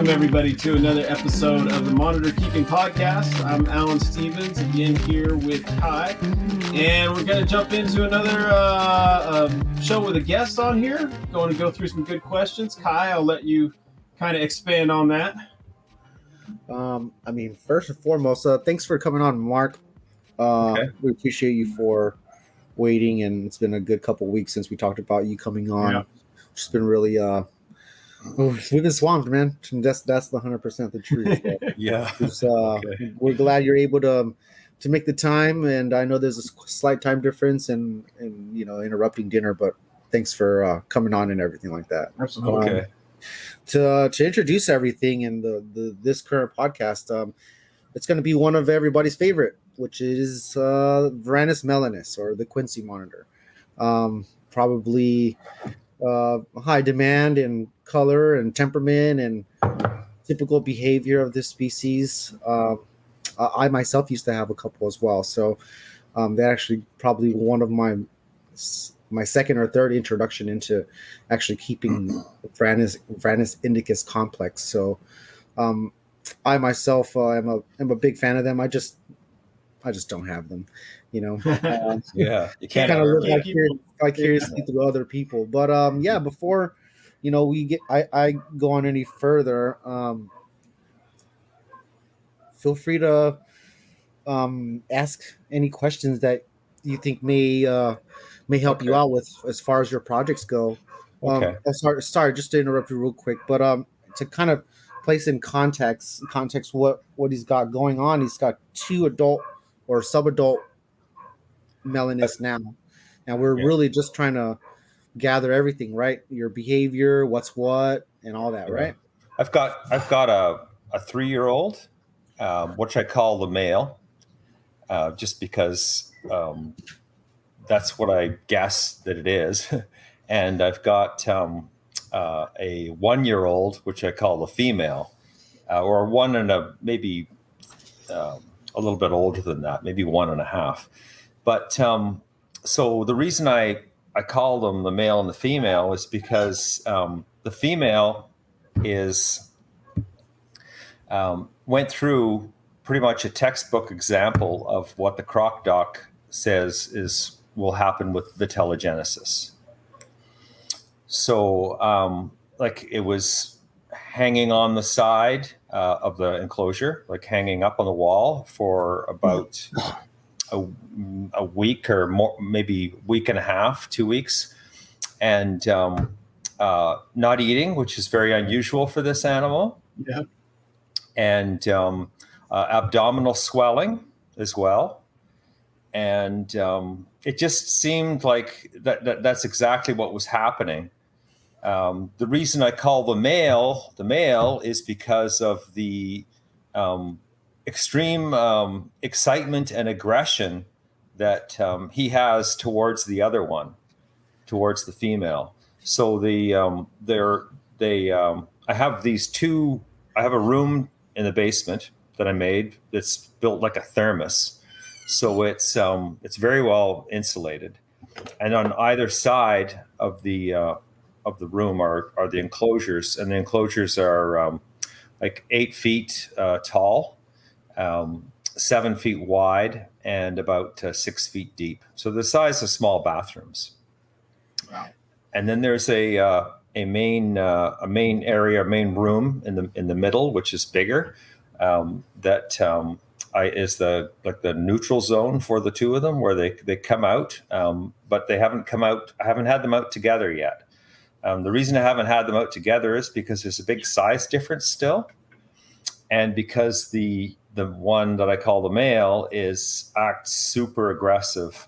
Welcome, everybody, to another episode of the Monitor Keeping Podcast. I'm Alan Stevens, again here with Kai, and we're going to jump into another show with a guest on here. Going to go through some good questions. Kai, I'll let you kind of expand on that. First and foremost, thanks for coming on, Mark. We appreciate you for waiting, and it's been a good couple weeks since we talked about you coming on. Yeah. It's been really we've been swamped, man. That's the 100% the truth. Yeah. We're glad you're able to make the time, and I know there's a slight time difference and interrupting dinner, but thanks for coming on and everything like that. Absolutely. To introduce everything in this current podcast, it's going to be one of everybody's favorite, which is Varanus melinus, or the Quince Monitor. Probably high demand in color and temperament and typical behavior of this species. I myself used to have a couple as well, so that actually probably one of my second or third introduction into actually keeping Varanus Indicus complex. So I myself am a big fan of them. I just don't have them, Yeah, you can't kind of live vicariously through other people. But before I go on any further, feel free to ask any questions that you think may help you out with as far as your projects go. Sorry, just to interrupt you real quick, but to kind of place in context what he's got going on, he's got 2 adult or subadult melinus now, and we're really just trying to gather everything, right? Your behavior, what's what, and all that, right? I've got a 3-year-old, which I call the male, just because that's what I guess that it is, and I've got a 1-year-old, which I call the female, or one and maybe a little bit older than that, maybe 1.5. But so the reason I call them the male and the female is because the female went through pretty much a textbook example of what the croc doc says will happen with vitellogenesis. So it was hanging on the side of the enclosure, like hanging up on the wall for about a week or more, maybe week and a half, 2 weeks, and not eating, which is very unusual for this animal. Yeah. And abdominal swelling as well. And it just seemed like that's exactly what was happening. The reason I call the male is because of the extreme excitement and aggression that he has towards the other one, towards the female. So I have these 2. I have a room in the basement that I made that's built like a thermos, so it's very well insulated. And on either side of the room are the enclosures, and the enclosures are like 8 feet tall, 7 feet wide, and about 6 feet deep. So the size of small bathrooms. Wow. And then there's a main room in the middle, which is bigger. Is the neutral zone for the 2 of them, where they come out, but they haven't come out. I haven't had them out together yet. The reason I haven't had them out together is because there's a big size difference still, and because the one that I call the male acts super aggressive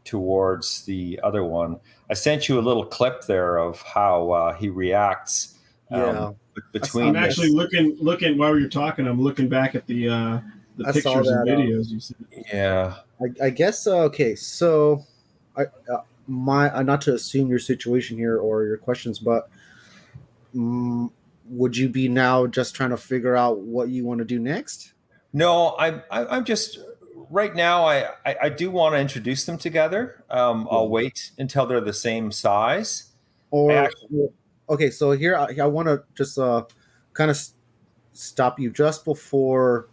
towards the other one. I sent you a little clip there of how he reacts. I'm actually looking while you're talking. I'm looking back at the pictures and videos you sent. Yeah, I guess okay. So, not to assume your situation here or your questions, but would you be now just trying to figure out what you want to do next? No, I'm just right now. I do want to introduce them together. I'll wait until they're the same size. Okay, so here I want to just kind of stop you just before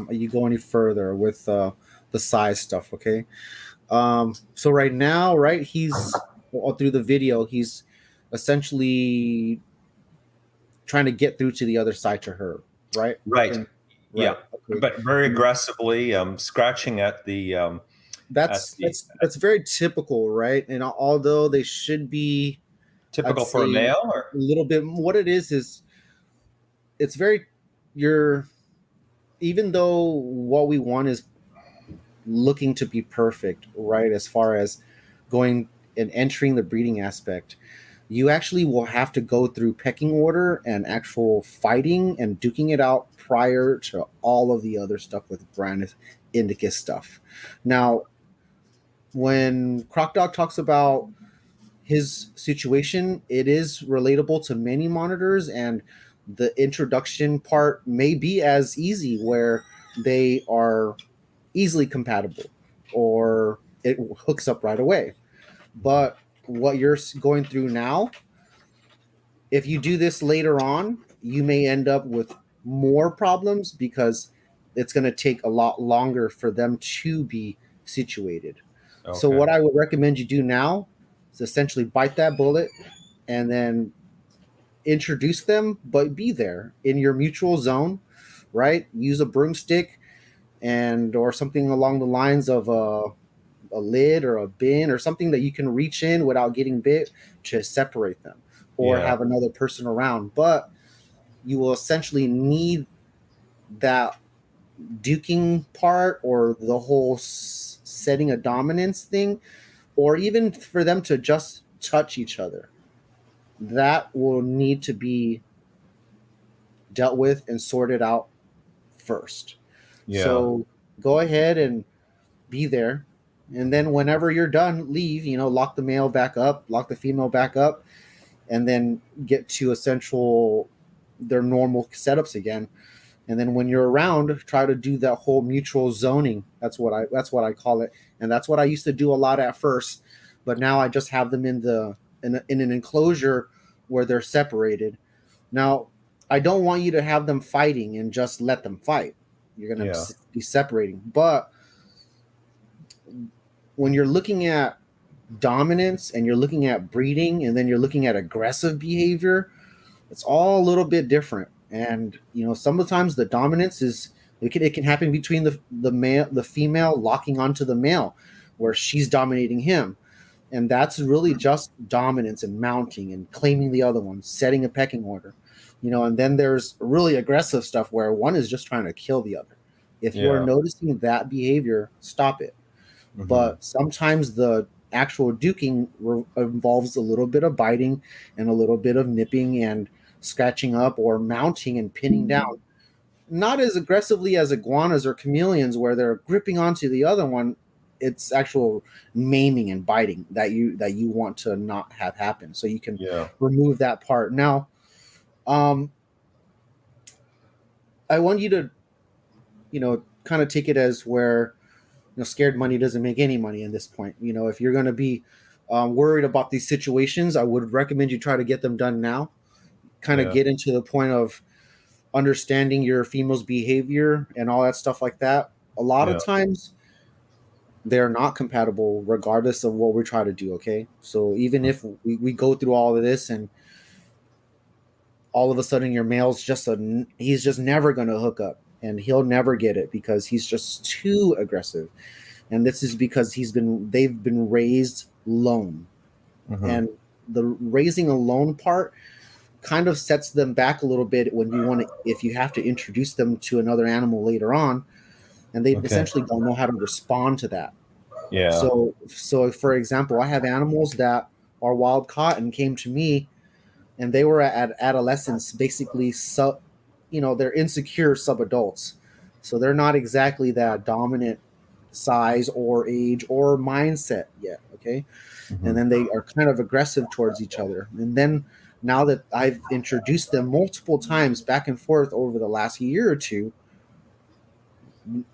you go any further with the size stuff. Okay. So right now, right, he's all through the video, he's essentially trying to get through to the other side to her, right? Right. And Yeah. right. Okay. But very aggressively, scratching at the That's very typical, right? And although they should be, I'd typical for a say, male, a or little bit. What it is it's very you're even though what we want is looking to be perfect, right? As far as going and entering the breeding aspect, you actually will have to go through pecking order and actual fighting and duking it out prior to all of the other stuff with Varanus Indicus stuff. Now, when Crocdog talks about his situation, it is relatable to many monitors, and the introduction part may be as easy where they are easily compatible or it hooks up right away. But what you're going through now, if you do this later on, you may end up with more problems because it's going to take a lot longer for them to be situated. So okay. what I would recommend you do now is essentially bite that bullet and then introduce them, but be there in your mutual zone, right? Use a broomstick and or something along the lines of a lid or a bin or something that you can reach in without getting bit to separate them or Yeah. have another person around. But you will essentially need that duking part or the whole setting a dominance thing, or even for them to just touch each other. That will need to be dealt with and sorted out first. Yeah. So go ahead and be there. And then whenever you're done, leave, lock the male back up, lock the female back up, and then get to essential their normal setups again. And then when you're around, try to do that whole mutual zoning. That's what I call it. And that's what I used to do a lot at first. But now I just have them in an enclosure where they're separated. Now, I don't want you to have them fighting and just let them fight. You're going to be separating. But when you're looking at dominance and you're looking at breeding and then you're looking at aggressive behavior, it's all a little bit different. And sometimes the dominance is it can happen between the female locking onto the male where she's dominating him. And that's really just dominance and mounting and claiming the other one, setting a pecking order. And then there's really aggressive stuff where one is just trying to kill the other. If you're noticing that behavior, stop it. Mm-hmm. But sometimes the actual duking involves a little bit of biting and a little bit of nipping and scratching up or mounting and pinning down. Not as aggressively as iguanas or chameleons where they're gripping onto the other one. It's actual maiming and biting that you want to not have happen. So you can remove that part. Now, I want you to, kind of take it as where, scared money doesn't make any money in this point. If you're going to be worried about these situations, I would recommend you try to get them done now. Kind of get into the point of understanding your female's behavior and all that stuff like that. A lot of times they're not compatible regardless of what we try to do. Okay. So even if we go through all of this and all of a sudden your male's he's just never going to hook up and he'll never get it because he's just too aggressive. And this is because they've been raised lone. Mm-hmm. And the raising a lone part kind of sets them back a little bit if you have to introduce them to another animal later on, and they essentially don't know how to respond to that. Yeah. So for example, I have animals that are wild caught and came to me, and they were at adolescence, basically they're insecure subadults. So they're not exactly that dominant size or age or mindset yet. Okay. Mm-hmm. And then they are kind of aggressive towards each other. And then now that I've introduced them multiple times back and forth over the last year or two,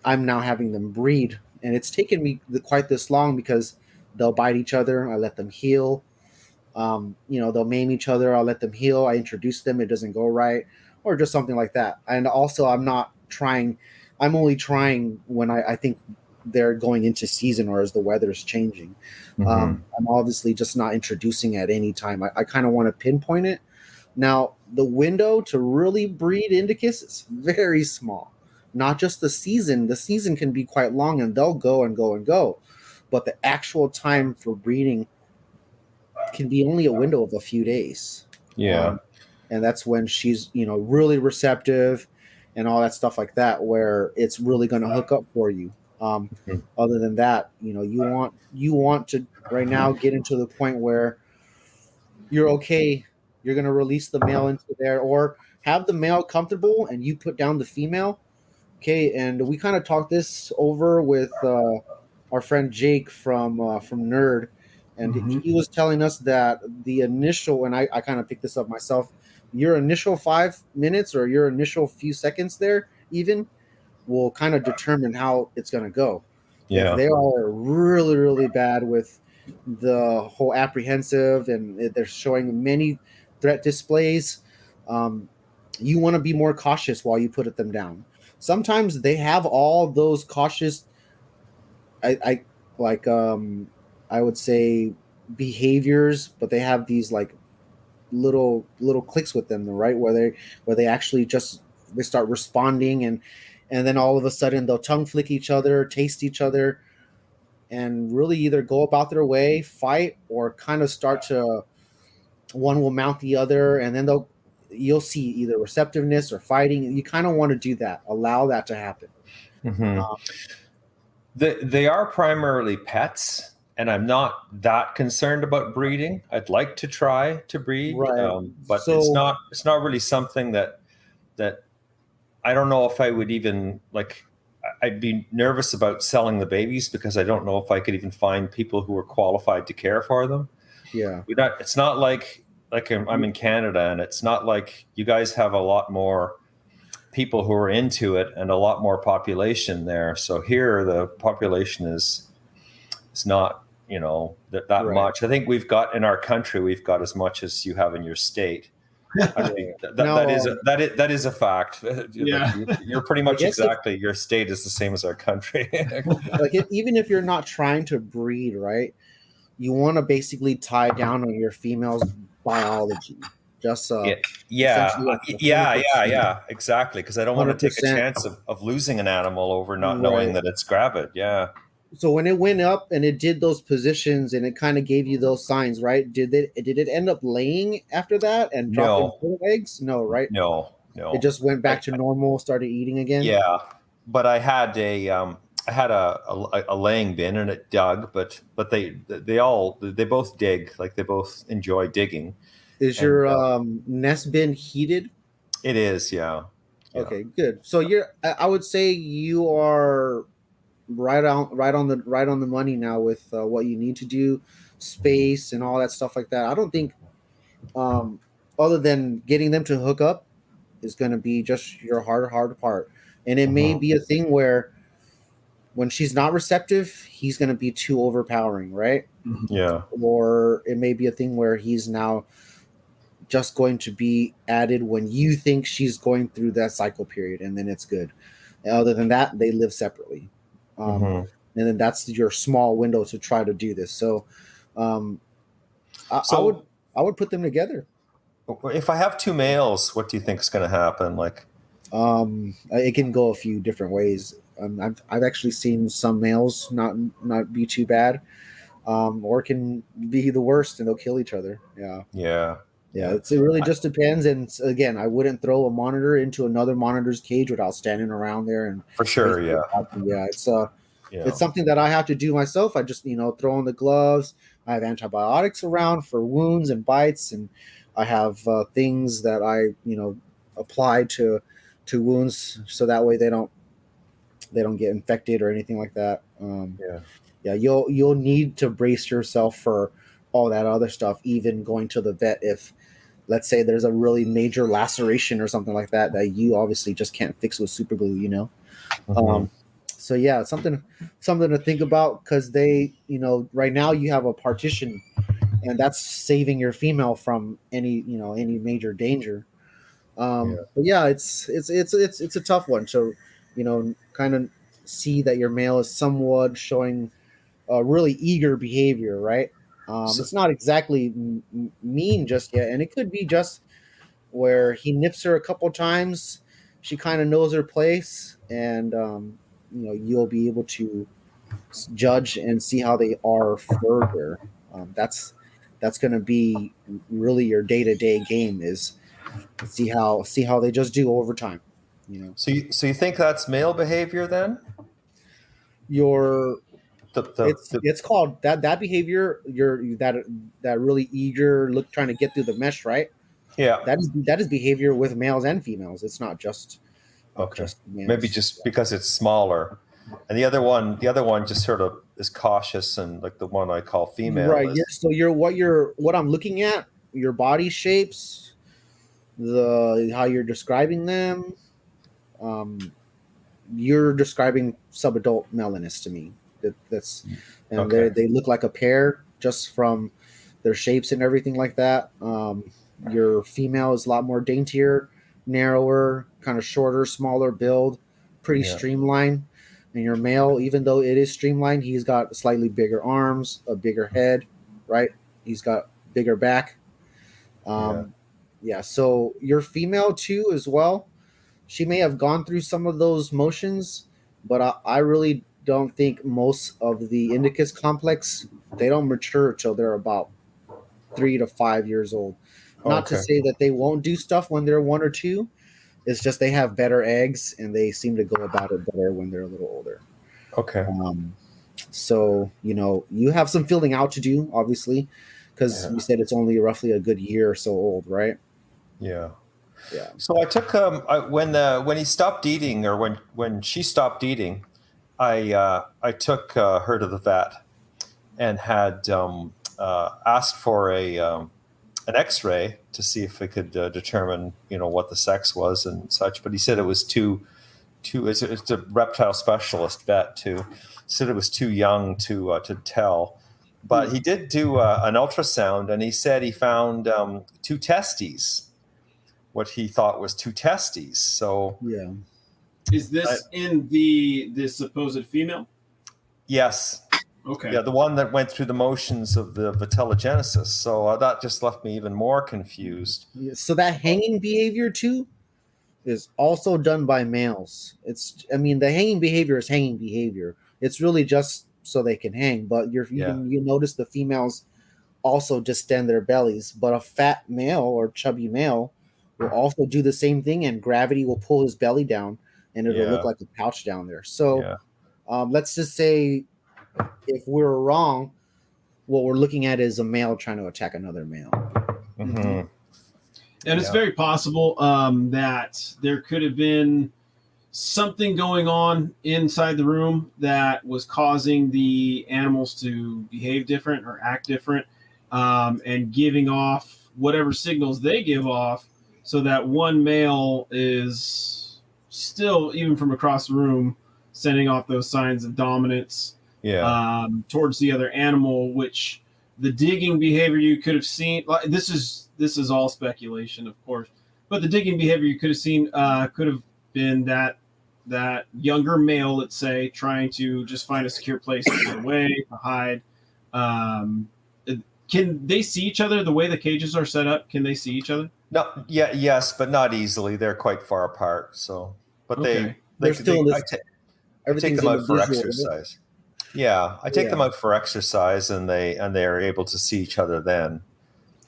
I'm now having them breed. And it's taken me quite this long because they'll bite each other. I let them heal. They'll maim each other. I'll let them heal. I introduce them. It doesn't go right. or just something like that. And also, I'm only trying when I think they're going into season or as the weather's changing. I'm obviously just not introducing at any time. I kind of want to pinpoint it. Now, the window to really breed Indicus is very small. Not just the season. The season can be quite long, and they'll go and go and go. But the actual time for breeding can be only a window of a few days. Yeah. And that's when she's, really receptive and all that stuff like that, where it's really going to hook up for you. Other than that, you want to right now get into the point where you're okay. You're going to release the male into there, or have the male comfortable and you put down the female. Okay. And we kind of talked this over with our friend Jake from Nerd. And he was telling us that the initial, and I kind of picked this up myself, your initial 5 minutes or your initial few seconds there even will kind of determine how it's going to go. Yeah. If they are really, really bad with the whole apprehensive and they're showing many threat displays, you want to be more cautious while you put them down. Sometimes they have all those cautious, I would say, behaviors, but they have these like little clicks with them, right? Where they actually they start responding, and then all of a sudden they'll tongue flick each other, taste each other, and really either go about their way, fight, or kind of start to, one will mount the other, and then you'll see either receptiveness or fighting. You kind of want to do that, allow that to happen. They are primarily pets, and I'm not that concerned about breeding. I'd like to try to breed, right. but it's not really something that I don't know if I would even like. I'd be nervous about selling the babies because I don't know if I could even find people who are qualified to care for them. Yeah, it's not like I'm in Canada, and it's not like you guys have a lot more people who are into it and a lot more population there. So here the population is not, that right. much. I think we've got in our country, we've got as much as you have in your state. I mean, that is a fact. Yeah. Like you're pretty much exactly, your state is the same as our country. Like even if you're not trying to breed, right, you want to basically tie down on your female's biology. Just exactly, because I don't want to take a chance of losing an animal over not knowing that it's gravid. Yeah. So when it went up and it did those positions and it kind of gave you those signs, right? Did it end up laying after that and dropping full eggs? No, right? No. It just went back to normal, started eating again. Yeah, but I had a laying bin and it dug, but they both dig, like they both enjoy digging. Is your nest bin heated? It is, yeah. Okay, good. So I would say you are right on the money now with what you need to do, space and all that stuff like that. I don't think other than getting them to hook up is going to be just your hard part. And it may be a thing where when she's not receptive, he's going to be too overpowering, right? Yeah. Or it may be a thing where he's now just going to be added when you think she's going through that cycle period, and then it's good. And other than that, they live separately. And then that's your small window to try to do this. So, I would put them together. If I have two males, what do you think is going to happen? Like, it can go a few different ways. I've actually seen some males not be too bad, or can be the worst, and they'll kill each other. Yeah. It really just depends. And again, I wouldn't throw a monitor into another monitor's cage without standing around there and for sure. Yeah. It's something that I have to do myself. I just, throw on the gloves. I have antibiotics around for wounds and bites, and I have things that I, apply to wounds so that way they don't get infected or anything like that. You'll need to brace yourself for all that other stuff, even going to the vet if, let's say, there's a really major laceration or something like that you obviously just can't fix with super glue, So yeah, something to think about, because they, right now you have a partition, and that's saving your female from any major danger. But yeah, it's a tough one. So, kind of see that your male is somewhat showing really eager behavior, right? So, It's not exactly mean just yet, and it could be just where he nips her a couple times. She kind of knows her place, and you'll be able to judge and see how they are further. That's going to be really your day to day game is see how they just do over time. so you think that's male behavior then? Your The, the, it's the, it's called that behavior. That really eager look trying to get through the mesh, right? yeah. That is behavior with males and females. It's not just Okay. Maybe males. just because it's smaller, and the other one just sort of is cautious, and like the one I call female Right. is. What I'm looking at, your body shapes, the how you're describing them. Um, you're describing subadult melinus to me. That's and Okay. they look like a pair just from their shapes and everything like that. Your female is a lot more daintier, narrower, kind of shorter, smaller build, pretty Yeah. streamlined. And your male, even though it is streamlined, he's got slightly bigger arms, a bigger head, right? He's got bigger back. Yeah. Yeah, so your female too as well. She may have gone through some of those motions, but I really don't think most of the Indicus complex they don't mature till they're about 3 to 5 years old. Not to Okay. say that they won't do stuff when they're 1 or 2. It's just they have better eggs and they seem to go about it better when they're a little older. Okay. So you have some filling out to do, obviously, because Yeah. you said it's only roughly a good year or so old, right? Yeah. Yeah. So I took when he stopped eating, or when she stopped eating, I took her to the vet and had asked for an X-ray to see if I could determine what the sex was and such. But he said it was too. It's a reptile specialist vet too. Said it was too young to tell. But he did do an ultrasound, and he said he found two testes. What he thought was two testes. So Yeah. Is this in the supposed female? yes. Okay. Yeah, the one that went through the motions of the vitellogenesis. So that just left me even more confused. Yeah, so that hanging behavior too is also done by males. The hanging behavior is hanging behavior. It's really just so they can hang. But Yeah. you notice the females also distend their bellies. But a fat male or chubby male will also do the same thing, and gravity will pull his belly down, and it'll look Yeah. like a pouch down there. So Yeah. let's just say if we're wrong, what we're looking at is a male trying to attack another male. Mm-hmm. And it's very possible that there could have been something going on inside the room that was causing the animals to behave different or act different, and giving off whatever signals they give off, so that one male is still, even from across the room, sending off those signs of dominance towards the other animal, which the digging behavior you could have seen. This is all speculation, of course, but the digging behavior you could have seen could have been that younger male, let's say, trying to just find a secure place to get away, to hide. Can they see each other the way the cages are set up? Can they see each other? No, yeah, yes, but not easily. They're quite far apart. So, but Okay. They're still in this. I take Everything's them in out the for visual, right? exercise. Yeah, I take them out for exercise, and they are able to see each other then,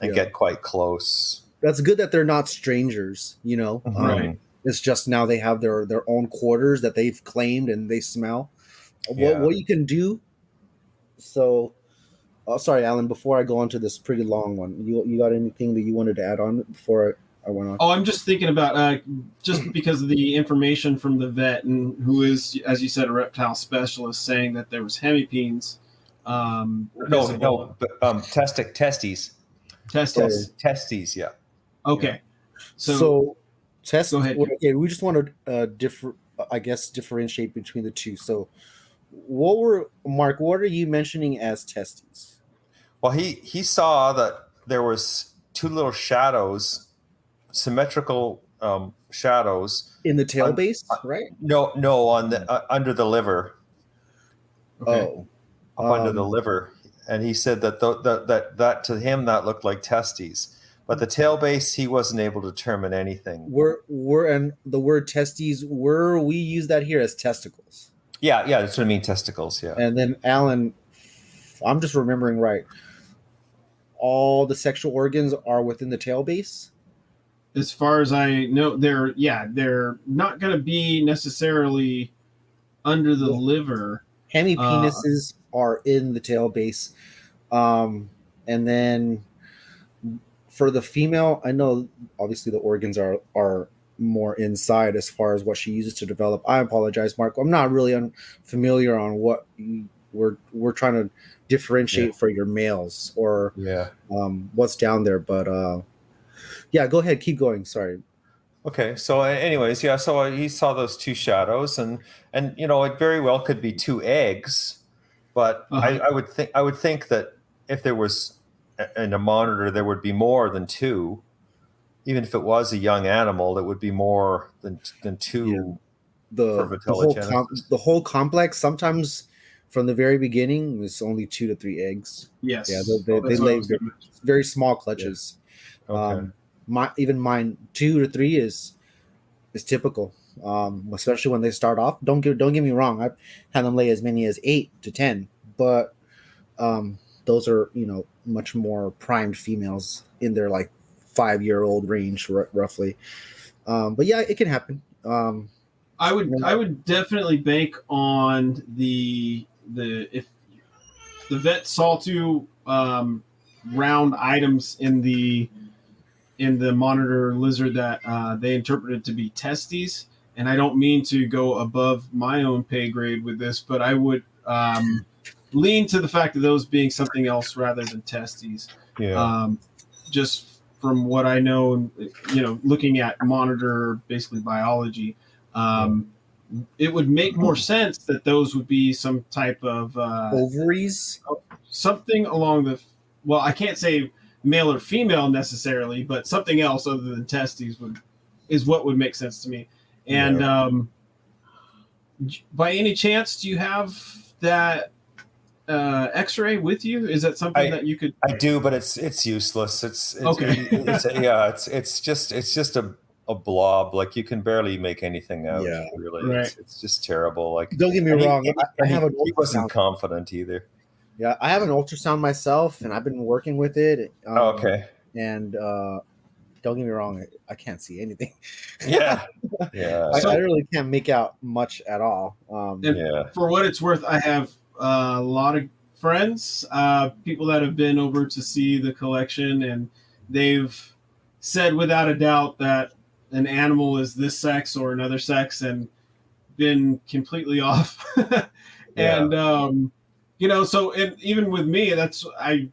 and get quite close. That's good that they're not strangers. Right. It's just now they have their own quarters that they've claimed and they smell. Yeah. What you can do. So, sorry, Alan. Before I go on to this pretty long one, you got anything that you wanted to add on before I went on? Oh, I'm just thinking about just because of the information from the vet, and who is, as you said, a reptile specialist, saying that there was hemipenes. No, but testes. Testes, yeah. Okay. So test. Go ahead. Okay, we just want to differentiate between the two. So, Mark? What are you mentioning as testes? Well, he saw that there was two little shadows, symmetrical shadows in the tail base, right? No, on the under the liver. Okay. Oh, Up under the liver, and he said that that to him that looked like testes, but the tail base he wasn't able to determine anything. We're and the word testes, we use that here as testicles. Yeah, that's what I mean, testicles. Yeah, and then Alan, I'm just remembering right. All the sexual organs are within the tail base. As far as I know, they're not going to be necessarily under the liver. Hemipenises are in the tail base. And then for the female, I know obviously the organs are more inside as far as what she uses to develop. I apologize, Mark. I'm not really familiar on what we're trying to differentiate for your males or what's down there. But go ahead. Keep going. Sorry. Okay. So anyways, so he saw those two shadows and it very well could be two eggs, but I would think that if there was in a monitor, there would be more than two. Even if it was a young animal, it would be more than two. The whole complex, sometimes from the very beginning, was only 2 to 3 eggs. Yes. Yeah, they lay very small clutches. Yeah. Okay. Mine 2 to 3 is typical, especially when they start off. Don't get me wrong. I've had them lay as many as 8 to 10, but those are much more primed females in their like 5-year-old range, roughly. But yeah, it can happen. I would definitely bank on if the vet saw two round items in the monitor lizard that they interpreted to be testes. And I don't mean to go above my own pay grade with this, but I would lean to the fact of those being something else rather than testes. Yeah. Just from what I know, looking at monitor basically biology, it would make more sense that those would be some type of ovaries, something along well, I can't say male or female necessarily, but something else other than testes is what would make sense to me. And by any chance, do you have that X-ray with you? Is that something that you could? I do, but it's useless. It's okay. It's just a blob. Like you can barely make anything out. Yeah, really. Right. It's just terrible. Like don't get me wrong. He wasn't confident either. Yeah, I have an ultrasound myself, and I've been working with it. Okay. And don't get me wrong, I can't see anything. Yeah. I really can't make out much at all. For what it's worth, I have a lot of friends, people that have been over to see the collection, and they've said without a doubt that an animal is this sex or another sex, and been completely off. And so even with me, that's I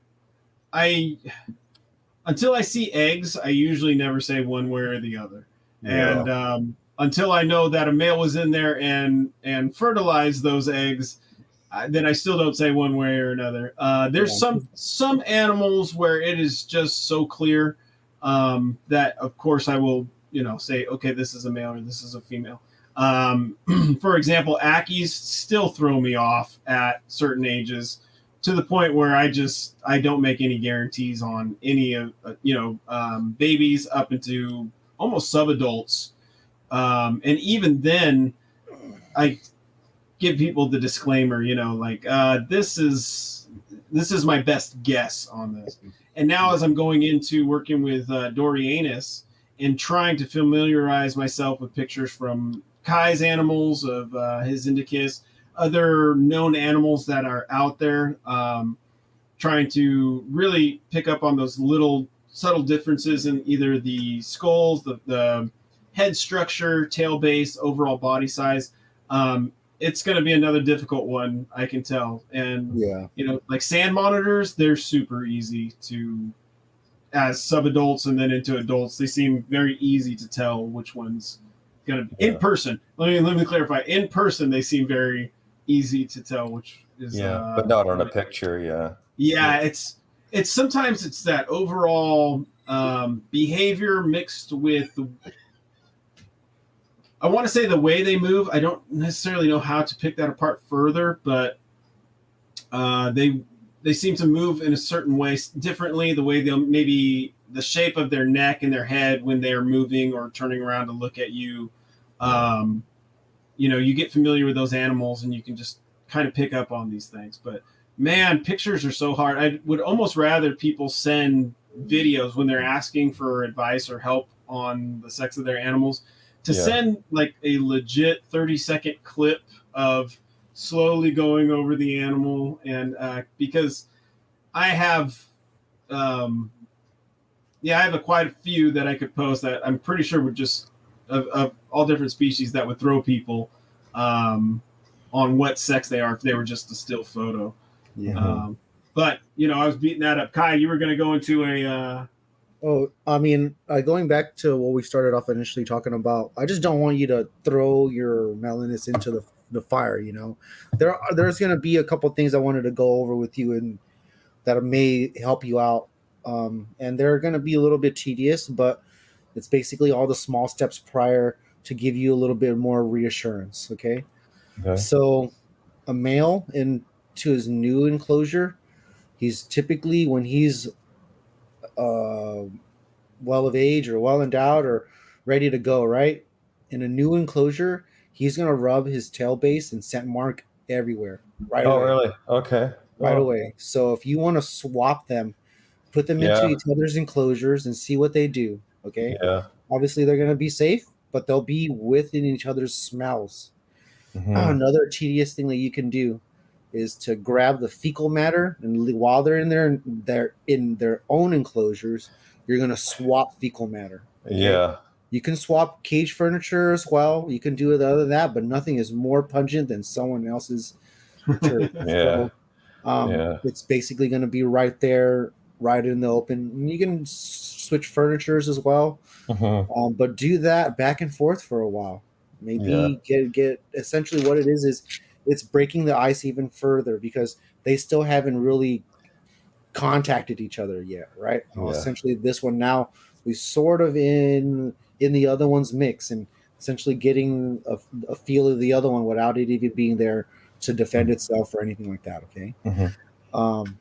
until I see eggs, I usually never say one way or the other. And until I know that a male was in there and fertilized those eggs, then I still don't say one way or another. There's some animals where it is just so clear that, of course, I will say, okay, this is a male or this is a female. For example, Ackies still throw me off at certain ages, to the point where I don't make any guarantees on any of babies up into almost subadults, and even then, I give people the disclaimer, this is my best guess on this. And now, as I'm going into working with Dorianus and trying to familiarize myself with pictures from Kai's animals, of his Indicus, other known animals that are out there, trying to really pick up on those little subtle differences in either the skulls, the head structure, tail base, overall body size. It's going to be another difficult one, I can tell. And, like sand monitors, they're super easy to, as subadults and then into adults, they seem very easy to tell which one's going to be in person. Let me clarify. In person, they seem very easy to tell which is. But not on a picture. It's sometimes it's that overall behavior mixed with I want to say the way they move. I don't necessarily know how to pick that apart further, but they seem to move in a certain way differently. The way they'll maybe the shape of their neck and their head when they're moving or turning around to look at you. You get familiar with those animals and you can just kind of pick up on these things. But man, pictures are so hard. I would almost rather people send videos when they're asking for advice or help on the sex of their animals to send like a legit 30-second clip of slowly going over the animal. And because I have quite a few that I could post that I'm pretty sure would just of all different species that would throw people on what sex they are if they were just a still photo. But I was beating that up. Kai, you were going to go into a going back to what we started off initially talking about, I just don't want you to throw your melinus into the fire. There's going to be a couple things I wanted to go over with you and that may help you out. And they're going to be a little bit tedious, but it's basically all the small steps prior to give you a little bit more reassurance. Okay. So a male into his new enclosure, he's typically, when he's well of age or well endowed or ready to go, right? In a new enclosure, he's going to rub his tail base and scent mark everywhere. Right away. Oh, really? Okay. Right away. So if you want to swap them, put them into each other's enclosures and see what they do. Okay. Yeah. Obviously, they're going to be safe, but they'll be within each other's smells. Another tedious thing that you can do is to grab the fecal matter, and while they're in their own enclosures, you're going to swap fecal matter. Okay? Yeah. You can swap cage furniture as well. You can do it other than that, but nothing is more pungent than someone else's turd. It's basically going to be right there, right in the open. And you can switch furnitures as well, but do that back and forth for a while. Maybe get essentially what it is it's breaking the ice even further because they still haven't really contacted each other yet, right? Essentially, this one now we sort of in the other one's mix and essentially getting a feel of the other one without it even being there to defend itself or anything like that. Okay.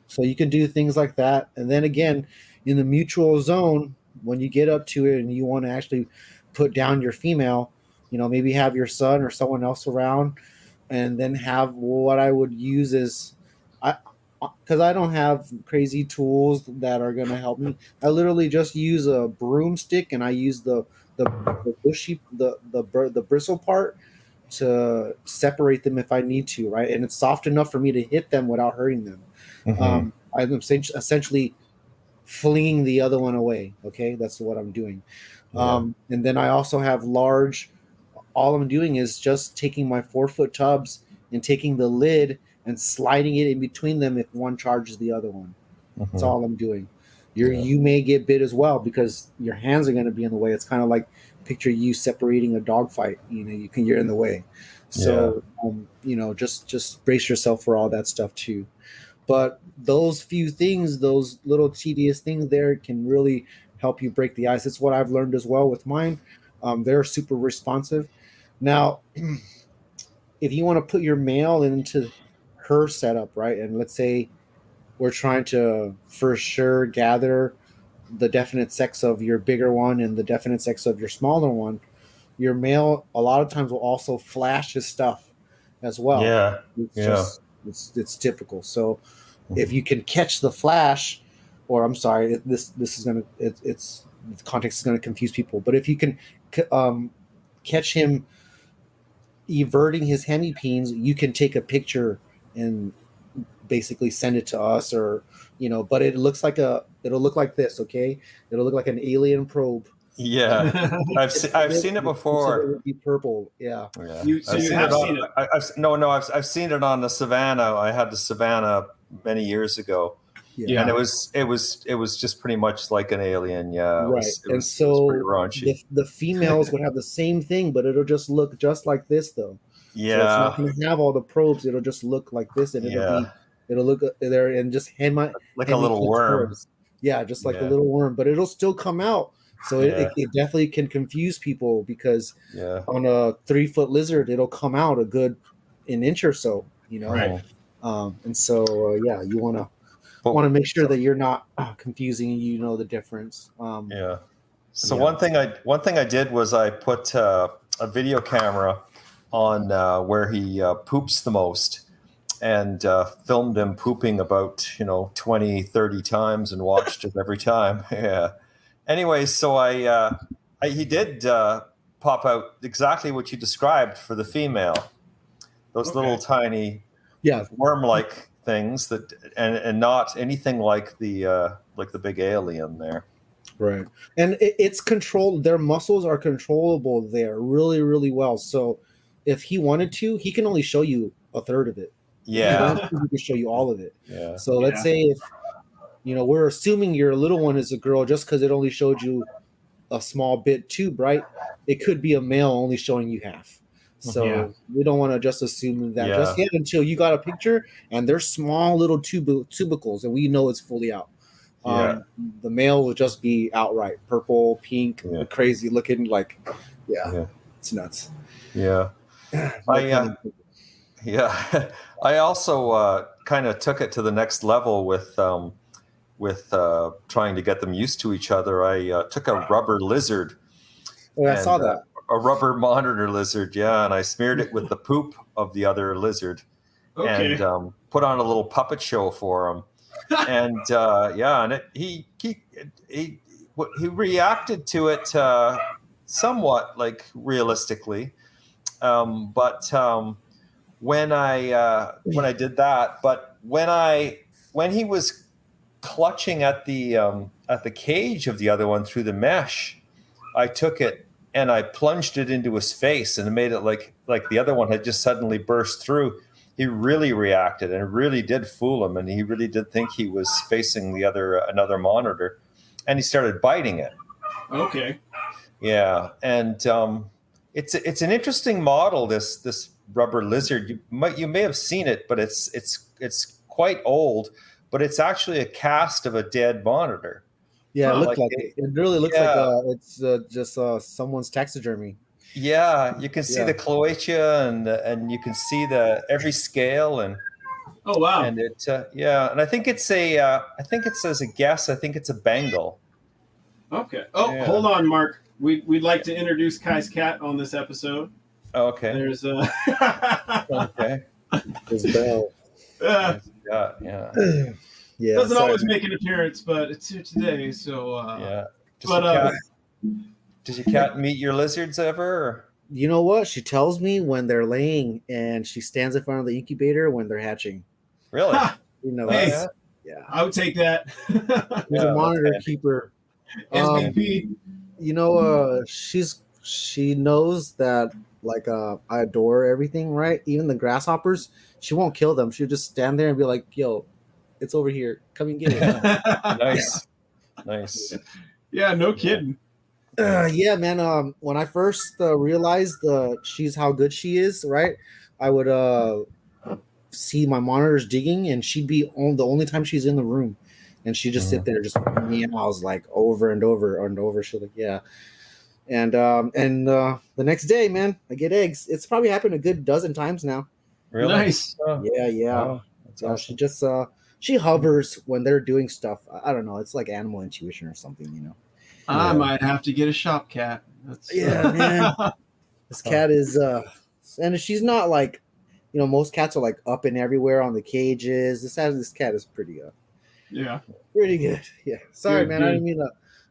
So you can do things like that. And then again, in the mutual zone, when you get up to it and you want to actually put down your female, maybe have your son or someone else around, and then have what I would use is, because I don't have crazy tools that are going to help me. I literally just use a broomstick and I use the bushy, the bristle part to separate them if I need to, right? And it's soft enough for me to hit them without hurting them. I'm essentially flinging the other one away. Okay, that's what I'm doing. And then I also have large. All I'm doing is just taking my 4-foot tubs and taking the lid and sliding it in between them if one charges the other one. That's all I'm doing. You may get bit as well because your hands are going to be in the way. It's kind of like picture you separating a dog fight. You're in the way. So just brace yourself for all that stuff too. But those few things, those little tedious things there can really help you break the ice. It's what I've learned as well with mine. They're super responsive. Now, if you want to put your male into her setup, right? And let's say we're trying to for sure gather the definite sex of your bigger one and the definite sex of your smaller one, your male a lot of times will also flash his stuff as well. It's typical. So if you can catch the flash, or I'm sorry, this is gonna it's the context is gonna confuse people. But if you can catch him everting his hemipenes, you can take a picture and basically send it to us, or but it'll look like this. Okay, it'll look like an alien probe. I've seen it before. It would be purple. I've seen it on the savannah. I had the savannah many years ago. And it was just pretty much like an alien. Right. It was pretty raunchy. The females would have the same thing, but it'll just look just like this though. So it's not going to have all the probes. It'll just look like this, and it'll look there and just like a little worm. Probes. Yeah, just like a little worm, but it'll still come out So it definitely can confuse people because on a 3-foot lizard, it'll come out a good an inch or so, Right. And so you want to make sure that you're not confusing, the difference. So one thing I did was I put a video camera on where he poops the most, and filmed him pooping about 20, 30 times and watched it every time. Anyway, so he did pop out exactly what you described for the female. Those little tiny worm-like things that and not anything like the big alien there. Right. And it's controlled. Their muscles are controllable there really, really well. So if he wanted to, he can only show you a third of it. Yeah. He can show you all of it. Yeah. So let's say if, we're assuming your little one is a girl just because it only showed you a small bit tube, right? It could be a male only showing you half. So we don't want to just assume that just yet until you got a picture and they're small little tubicles and we know it's fully out. The male will just be outright purple, pink, crazy looking, it's nuts. I also kind of took it to the next level with trying to get them used to each other. I took a rubber lizard. I saw that. A rubber monitor lizard, and I smeared it with the poop of the other lizard, and put on a little puppet show for him. And and he reacted to it somewhat like realistically, but when I did that, but when he was clutching at the cage of the other one through the mesh, I took it and I plunged it into his face and made it like the other one had just suddenly burst through. He really reacted, and it really did fool him, and he really did think he was facing another monitor, and he started biting it. Okay. Yeah, and it's an interesting model. This rubber lizard. You may have seen it, but it's quite old. But it's actually a cast of a dead monitor. Yeah, it looks like it. It really looks like it's just someone's taxidermy. Yeah, you can see the cloaca and you can see every scale and. Oh wow! And it and I think it's as a guess. I think it's a Bengal. Okay. Oh, hold on, Mark. We'd like to introduce Kai's cat on this episode. Okay. There's okay. There's Bell. Yeah. Doesn't always make an appearance, but it's here today. So Does your cat meet your lizards ever? Or? You know what? She tells me when they're laying, and she stands in front of the incubator when they're hatching. Really? Hey, I would take that. She's a monitor keeper. MVP. She knows that I adore everything, right? Even the grasshoppers. She won't kill them. She'll just stand there and be like, "Yo, it's over here. Come and get it." Nice. Yeah, no kidding. Yeah, man. When I first realized she's how good she is, right? I would see my monitors digging, and she'd be the only time she's in the room, and she'd just sit there, just meows like over and over and over. She's like, yeah. And the next day, man, I get eggs. It's probably happened a good dozen times now. Really? Nice. Yeah. Oh, that's awesome. She just she hovers when they're doing stuff. I don't know. It's like animal intuition or something, I might have to get a shop cat. Man. This cat is and she's not like, most cats are like up and everywhere on the cages. This cat is pretty pretty good. Yeah. Sorry, man. Good.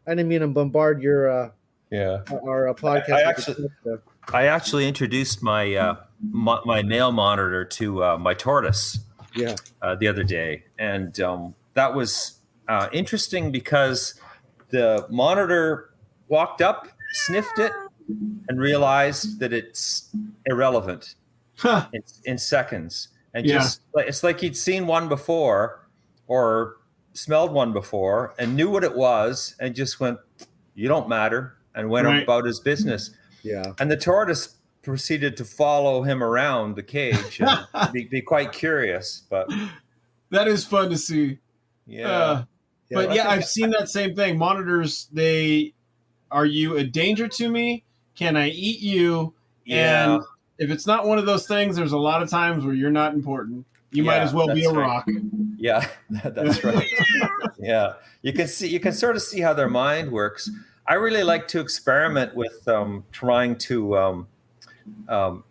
I didn't mean to bombard your our podcast. I actually introduced my my nail monitor to my tortoise the other day, and that was interesting because the monitor walked up, sniffed it, and realized that it's irrelevant in seconds. And just it's like he'd seen one before or smelled one before and knew what it was and just went, "You don't matter," and went about his business. Yeah. And the tortoise proceeded to follow him around the cage and be quite curious. But that is fun to see. Yeah. But I've seen that same thing. Monitors, they Are you a danger to me? Can I eat you? Yeah. And if it's not one of those things, there's a lot of times where you're not important. You might as well be a rock. Yeah, that's right. Yeah, you can sort of see how their mind works. I really like to experiment with trying to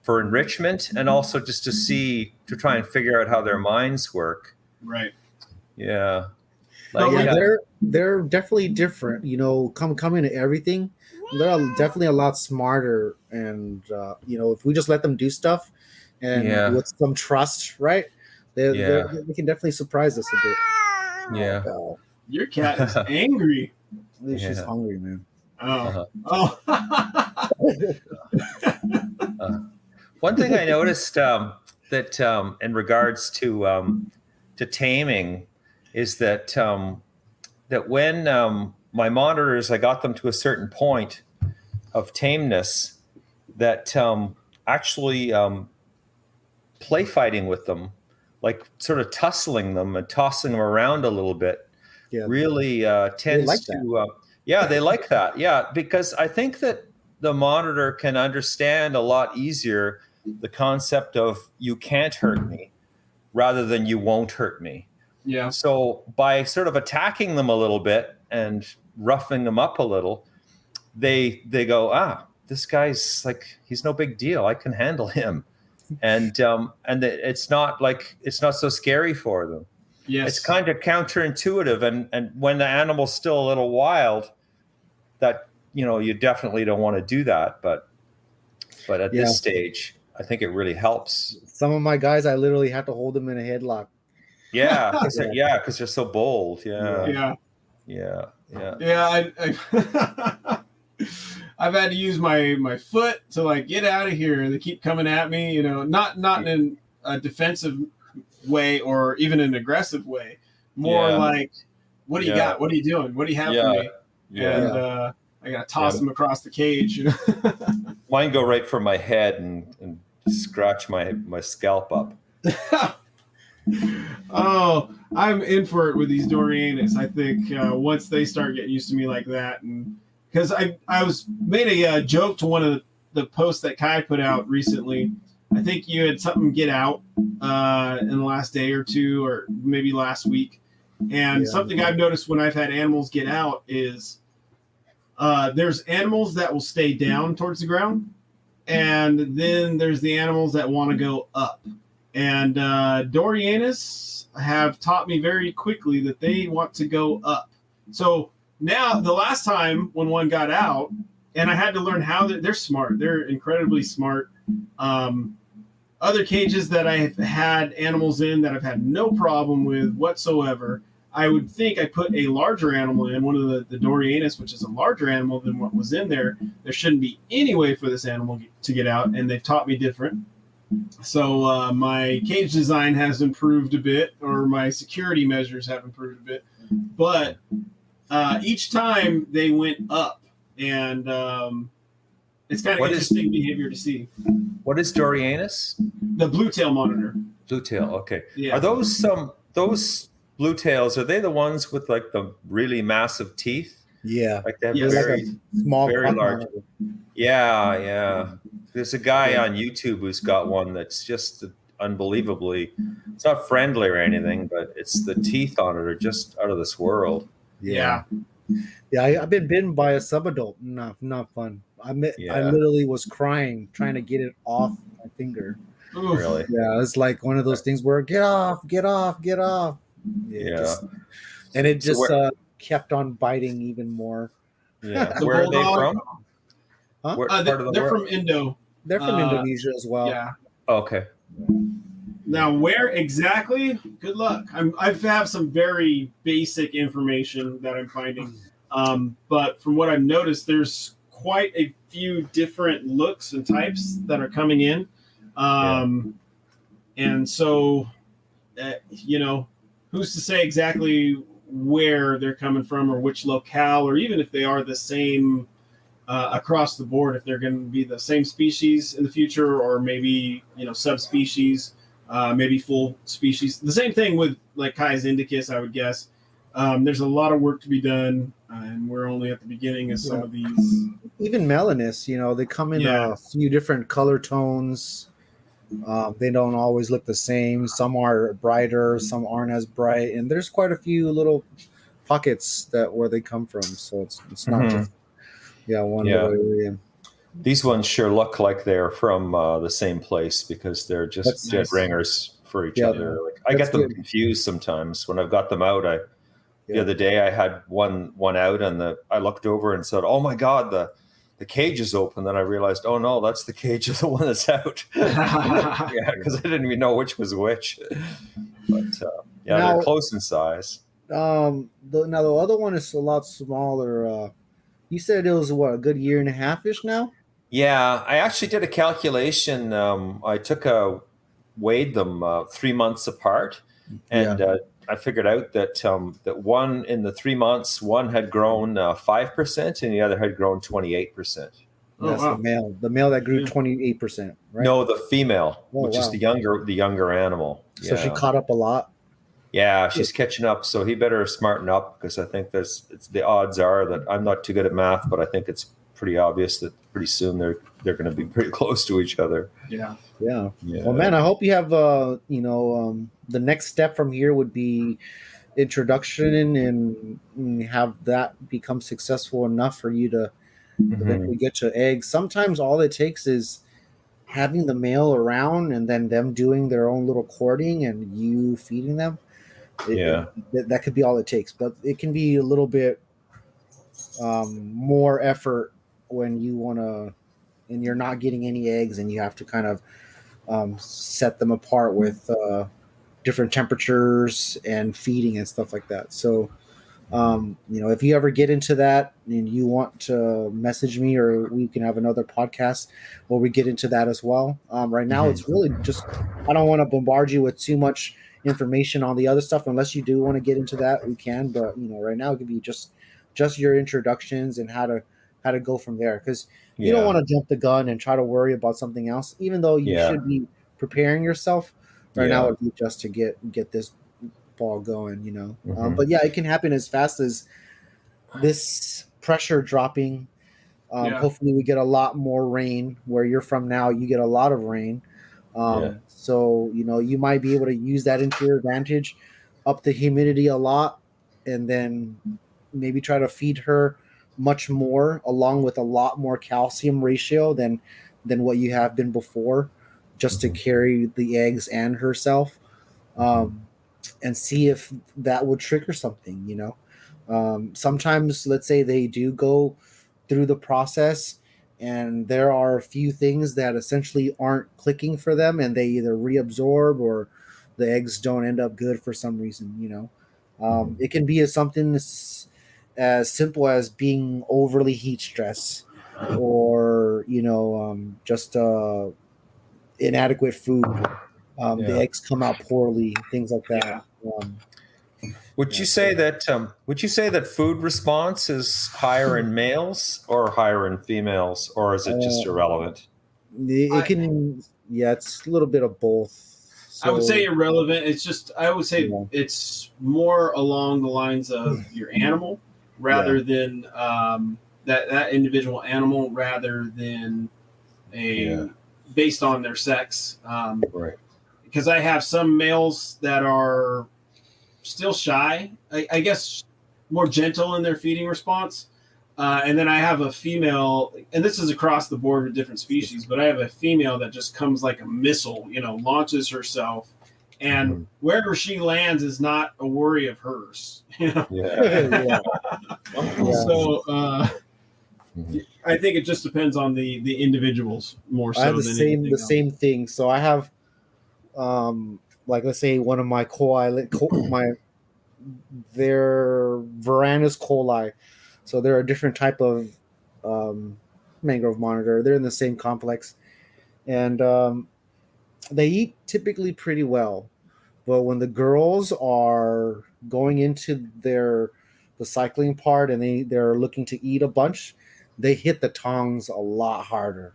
for enrichment, and also just to try and figure out how their minds work. Right. Yeah. They're definitely different. Coming to everything, they're definitely a lot smarter. And if we just let them do stuff, and with some trust, right? They can definitely surprise us a bit. Yeah. Oh, your cat is angry. She's hungry, man. Oh. Uh-huh. One thing I noticed that in regards to taming is that when my monitors, I got them to a certain point of tameness, that actually play fighting with them, like sort of tussling them and tossing them around a little bit, really tends like to they like that. Yeah, because I think that the monitor can understand a lot easier the concept of you can't hurt me rather than you won't hurt me. Yeah. So by sort of attacking them a little bit and roughing them up a little, they go, this guy's like, he's no big deal. I can handle him. And it's not so scary for them. Yes. It's kind of counterintuitive. And when the animal's still a little wild, that, you definitely don't want to do that. But at this stage, I think it really helps. Some of my guys, I literally have to hold them in a headlock. Yeah, because they're so bold. Yeah. I've had to use my foot to like get out of here. They keep coming at me, not in a defensive way or even an aggressive way. More like, what do you got? What are you doing? What do you have for me? And I gotta toss them across the cage. Mine go right for my head and scratch my scalp up. Oh, I'm in for it with these Dorianus. I think once they start getting used to me like that, and because I made a joke to one of the posts that Kai put out recently. I think you had something get out in the last day or two, or maybe last week. And something I've noticed when I've had animals get out is there's animals that will stay down towards the ground, and then there's the animals that want to go up. And Dorianus have taught me very quickly that they want to go up. So now, the last time when one got out, and I had to learn how they're smart. They're incredibly smart. Other cages that I have had animals in that I've had no problem with whatsoever, I would think I put a larger animal in, one of the Dorianus, which is a larger animal than what was in there. There shouldn't be any way for this animal to get out, and they've taught me different. So my cage design has improved a bit, or my security measures have improved a bit. But each time they went up, and it's kind of interesting behavior to see. What is Dorianus? The blue tail monitor. Blue tail, okay. Yeah. Are those blue tails, are they the ones with like the really massive teeth? Yeah. Like that very small, very large. Monitor. Yeah. There's a guy on YouTube who's got one that's just unbelievably, it's not friendly or anything, but it's the teeth on it are just out of this world. Yeah. I've been bitten by a subadult. Not fun. I literally was crying trying to get it off my finger. Really? Yeah, it's like one of those things where get off. And it just kept on biting even more. Yeah. Where are they from? Huh? They're from Indo. They're from Indonesia as well. Yeah. Okay. Now, where exactly? Good luck. I have some very basic information that I'm finding, but from what I've noticed, there's quite a few different looks and types that are coming in, and so who's to say exactly where they're coming from or which locale, or even if they are the same across the board, if they're going to be the same species in the future, or maybe subspecies. Maybe full species. The same thing with like Kai's Indicus, I would guess. There's a lot of work to be done and we're only at the beginning of some of these. Even melinus, they come in a few different color tones. They don't always look the same. Some are brighter, some aren't as bright, and there's quite a few little pockets where they come from. So it's not just one little area. These ones sure look like they're from the same place because they're just dead ringers for each other. Yeah. Like I get them confused sometimes when I've got them out. The other day I had one out, and I looked over and said, "Oh my God, the cage is open." Then I realized, oh no, that's the cage of the one that's out. Because I didn't even know which was which. But now, they're close in size. Now the other one is a lot smaller. You said it was a good year and a half-ish now? Yeah, I actually did a calculation. I weighed them 3 months apart, and I figured out that one in the 3 months, one had grown 5% and the other had grown 28%. That's the male that grew 28%, right? No, the female, which is the younger animal. So she caught up a lot. Yeah, she's catching up. So he better smarten up, because I think the odds are that I'm not too good at math, but I think it's pretty obvious that pretty soon they're going to be pretty close to each other. Yeah. Well, man, I hope you have the next step from here would be introduction and have that become successful enough for you to eventually get your eggs. Sometimes all it takes is having the male around and then them doing their own little courting and you feeding them. That could be all it takes, but it can be a little bit more effort when you want to, and you're not getting any eggs, and you have to kind of set them apart with different temperatures and feeding and stuff like that. So, if you ever get into that and you want to message me, or we can have another podcast where we get into that as well. Right now, it's really just, I don't want to bombard you with too much information on the other stuff. Unless you do want to get into that, we can. But right now it could be just your introductions and how to go from there, because you don't want to jump the gun and try to worry about something else, even though you should be preparing yourself. Right now it'd be just to get this ball going, but it can happen as fast as this pressure dropping. Hopefully we get a lot more rain. Where you're from now, you get a lot of rain. So you might be able to use that into your advantage, up the humidity a lot, and then maybe try to feed her much more, along with a lot more calcium ratio than what you have been before, just to carry the eggs and herself, and see if that would trigger something. Sometimes, let's say they do go through the process and there are a few things that essentially aren't clicking for them, and they either reabsorb or the eggs don't end up good for some reason. It can be something as simple as being overly heat stressed, or just inadequate food. The eggs come out poorly, things like that. Would you say that food response is higher in males or higher in females, or is it just irrelevant? It can, it's a little bit of both. So, I would say irrelevant. It's just, I would say it's more along the lines of your animal rather than that individual animal, rather than based on their sex. Right. Because I have some males that are still shy, I guess more gentle in their feeding response. And then I have a female, and this is across the board with different species, but I have a female that just comes like a missile, launches herself, and wherever she lands is not a worry of hers. So I think it just depends on the individuals more so. I have the same thing. So I have, like, let's say one of my they're Varanus coli. So they're a different type of mangrove monitor. They're in the same complex, and they eat typically pretty well. But when the girls are going into the cycling part and they're looking to eat a bunch, they hit the tongs a lot harder.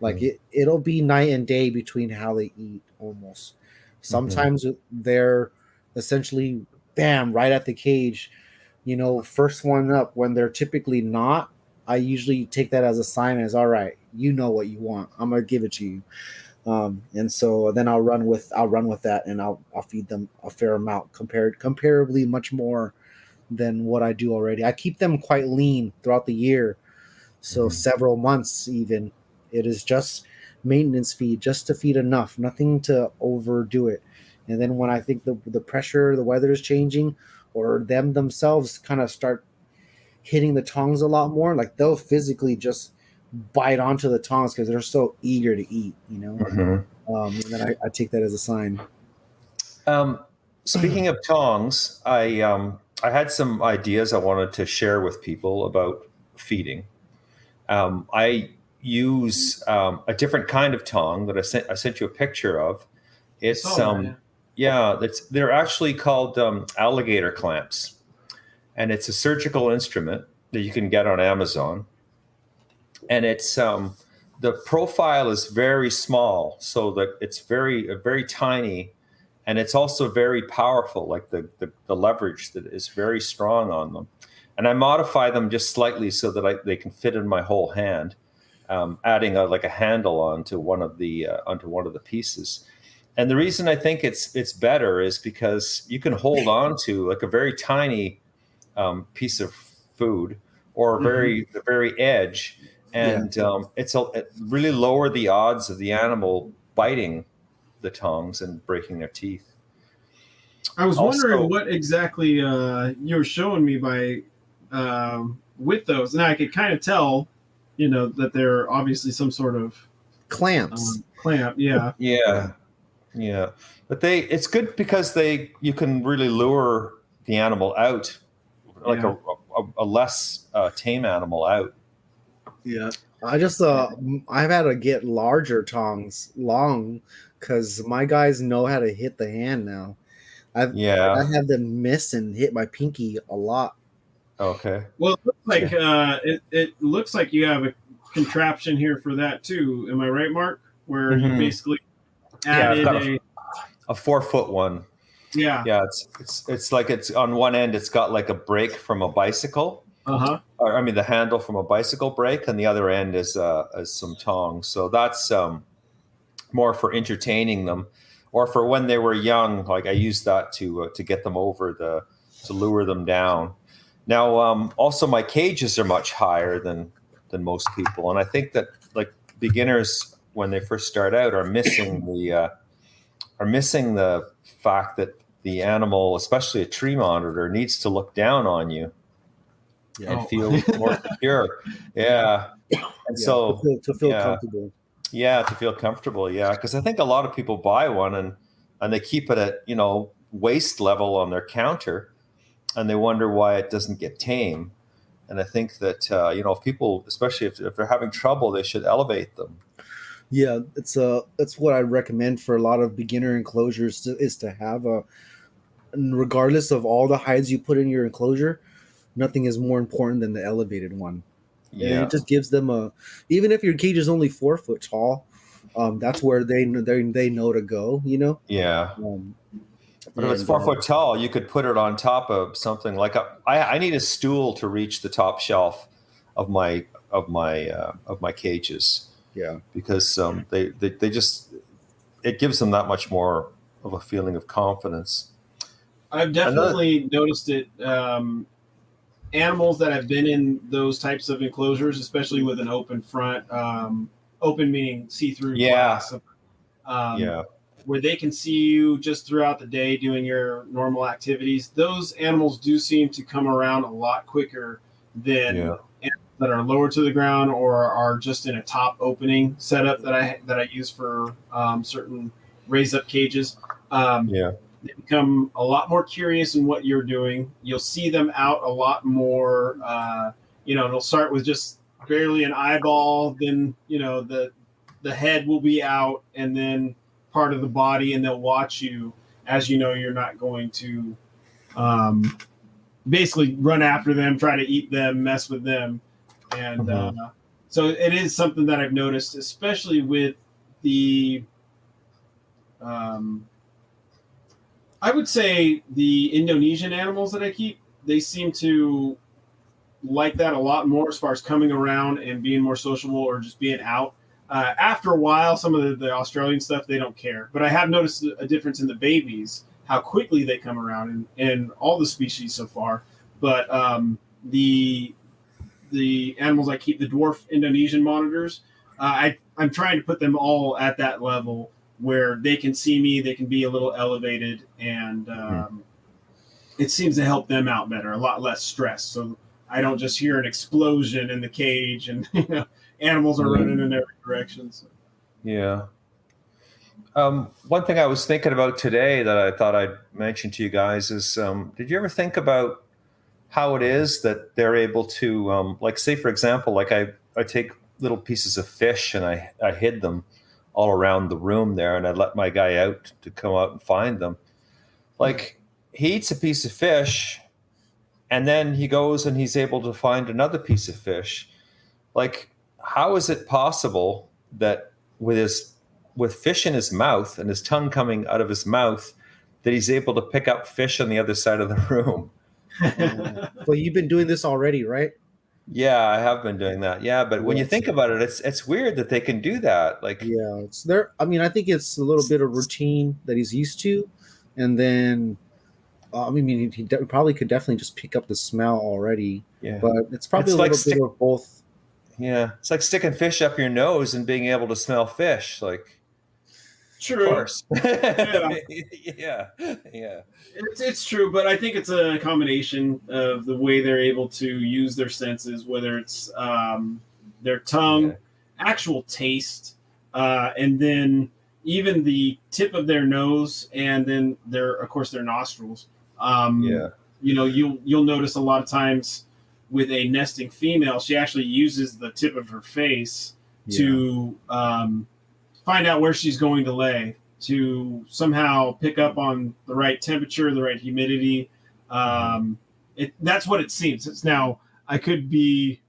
Like it'll be night and day between how they eat almost. Sometimes they're essentially bam right at the cage, first one up when they're typically not, I usually take that as a sign as, all right, you know what you want. I'm gonna give it to you. And so then I'll run with that, and I'll feed them a fair amount, comparably much more than what I do already. I keep them quite lean throughout the year, so several months even. It is just maintenance feed, just to feed enough, nothing to overdo it. And then when I think the pressure, the weather is changing, or them themselves kind of start hitting the tongs a lot more, like they'll physically just bite onto the tongs because they're so eager to eat, and then I take that as a sign. Speaking of tongs, I had some ideas I wanted to share with people about feeding. I use a different kind of tong that I sent you a picture of. It's they're actually called alligator clamps, and it's a surgical instrument that you can get on Amazon. And it's the profile is very small, so that it's very tiny, and it's also very powerful. Like the leverage that is very strong on them. And I modify them just slightly so that they can fit in my whole hand, adding a handle onto one of the pieces. And the reason I think it's better is because you can hold on to like a very tiny piece of food, or the very edge, and it really lower the odds of the animal biting the tongs and breaking their teeth. I was wondering what exactly you were showing me by with those. Now I could kind of tell, that they're obviously some sort of clamps. Clamp, yeah. But it's good because you can really lure the animal out, like a less tame animal out. Yeah, I just I've had to get larger tongs, long, because my guys know how to hit the hand now. I have them miss and hit my pinky a lot. Okay. Well, it looks like it looks like you have a contraption here for that too. Am I right, Mark? Where you basically added I've got a 4-foot one. Yeah. Yeah, it's like it's on one end. It's got like a brake from a bicycle. Or, I mean, the handle from a bicycle brake, and the other end is some tongs. So that's more for entertaining them, or for when they were young. Like I used that to get them over to lure them down. Now, also my cages are much higher than most people, and I think that like beginners when they first start out are missing the fact that the animal, especially a tree monitor, needs to look down on you and feel more secure. Yeah. And so to feel comfortable. Yeah, to feel comfortable. Yeah, because I think a lot of people buy one and they keep it at waist level on their counter, and they wonder why it doesn't get tame. And I think that if people, especially if they're having trouble, they should elevate them. Yeah, that's what I recommend for a lot of beginner enclosures is to have regardless of all the hides you put in your enclosure, nothing is more important than the elevated one. Yeah, and it just gives them even if your cage is only 4 foot tall, that's where they know to go. Yeah. But if it's 4 foot tall, you could put it on top of something like I need a stool to reach the top shelf of my cages. Yeah, because they just, it gives them that much more of a feeling of confidence. I've definitely noticed it. Animals that have been in those types of enclosures, especially with an open front, open meaning see-through glass, where they can see you just throughout the day doing your normal activities. Those animals do seem to come around a lot quicker than animals that are lower to the ground or are just in a top opening setup that I use for certain raise up cages. They become a lot more curious in what you're doing. You'll see them out a lot more. It'll start with just barely an eyeball, then the head will be out, and then part of the body, and they'll watch you as you're not going to basically run after them, try to eat them, mess with them. And so it is something that I've noticed, especially with the I would say the Indonesian animals that I keep. they seem to like that a lot more as far as coming around and being more sociable or just being out. After a while, some of the Australian stuff, they don't care. But I have noticed a difference in the babies, how quickly they come around in all the species so far. But the animals I keep, the dwarf Indonesian monitors, I'm trying to put them all at that level where they can see me, they can be a little elevated, and it seems to help them out better, a lot less stress. So I don't just hear an explosion in the cage and animals are running in every direction. So. Yeah. One thing I was thinking about today that I thought I'd mention to you guys is, did you ever think about how it is that they're able to, like, say, for example, like I take little pieces of fish and I hid them all around the room there, and I let my guy out to come out and find them. Like, he eats a piece of fish, and then he goes and he's able to find another piece of fish. Like, how is it possible that with fish in his mouth and his tongue coming out of his mouth, that he's able to pick up fish on the other side of the room? Well, you've been doing this already, right? Yeah, I have been doing that. Yeah, but when you think about it, it's weird that they can do that. Like, yeah, it's there. I mean, I think it's a little bit of routine that he's used to, and then I mean, he probably could definitely just pick up the smell already. Yeah, but it's probably a little bit of both. Yeah, it's like sticking fish up your nose and being able to smell fish. Like, true. Of course. Yeah. It's true, but I think it's a combination of the way they're able to use their senses, whether it's their tongue, actual taste, and then even the tip of their nose, and then of course their nostrils. You'll notice a lot of times with a nesting female, she actually uses the tip of her face to find out where she's going to lay, to somehow pick up on the right temperature, the right humidity. That's what it seems. It's now I could be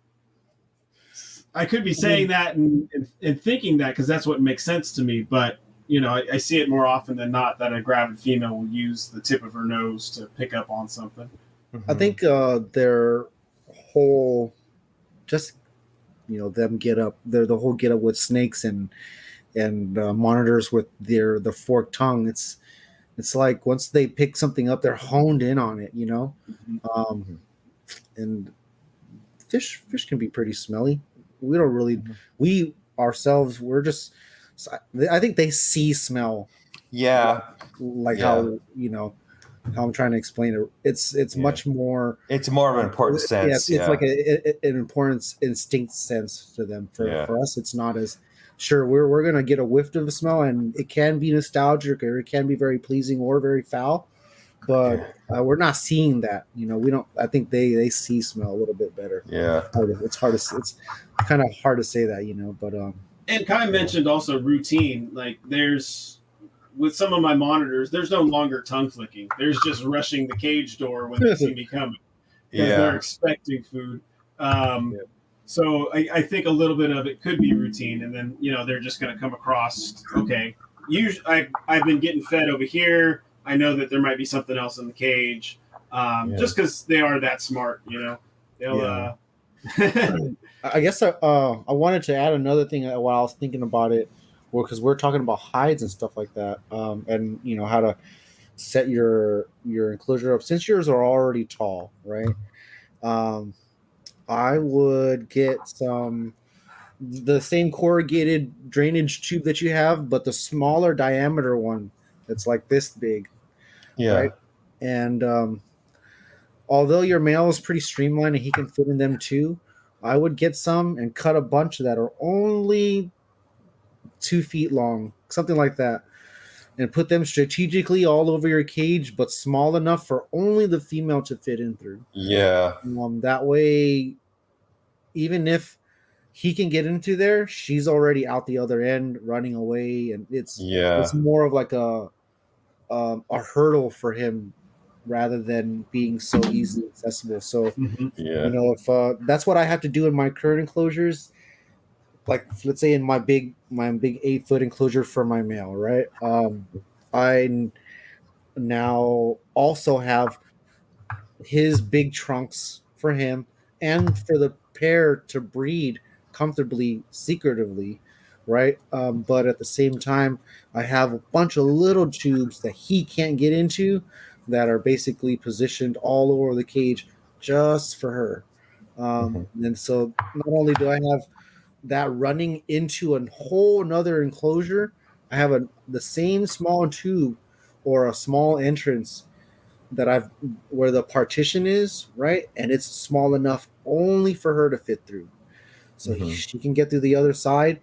saying that and thinking that because that's what makes sense to me. But I see it more often than not that a gravid female will use the tip of her nose to pick up on something. I think their whole them get up. The whole get up with snakes and monitors with the forked tongue. It's like once they pick something up, they're honed in on it, and fish can be pretty smelly. We don't really, we ourselves, we're just, I think they see smell. Yeah. How, how I'm trying to explain it. It's much more. It's more of an important sense. It's like an important instinct sense to them. For us, it's not as sure. We're gonna get a whiff of a smell, and it can be nostalgic, or it can be very pleasing, or very foul. But we're not seeing that. We don't. I think they see smell a little bit better. Yeah, it's hard to. It's kind of hard to say that. But And Kai mentioned also routine. Like there's. With some of my monitors, there's no longer tongue flicking. There's just rushing the cage door when they see me coming because they're expecting food. So I think a little bit of it could be routine, and then they're just going to come across. Okay, usually I've been getting fed over here. I know that there might be something else in the cage, just because they are that smart. They'll. I guess I wanted to add another thing while I was thinking about it. Well, because we're talking about hides and stuff like that, and how to set your enclosure up. Since yours are already tall, right? I would get the same corrugated drainage tube that you have, but the smaller diameter one that's like this big. Yeah. Right? And although your male is pretty streamlined and he can fit in them too, I would get some and cut a bunch that are only 2 feet long, something like that, and put them strategically all over your cage, but small enough for only the female to fit in through. Yeah. That way, even if he can get into there, she's already out the other end running away, and it's more of like a hurdle for him rather than being so easily accessible. So if that's what I have to do in my current enclosures. Like let's say in my big 8-foot enclosure for my male, right? I now also have his big trunks for him and for the pair to breed comfortably secretively, right? But at the same time, I have a bunch of little tubes that he can't get into that are basically positioned all over the cage just for her. And so not only do I have that running into a whole another enclosure, I have the same small tube or a small entrance that I've where the partition is, right? And it's small enough only for her to fit through. So she can get through the other side.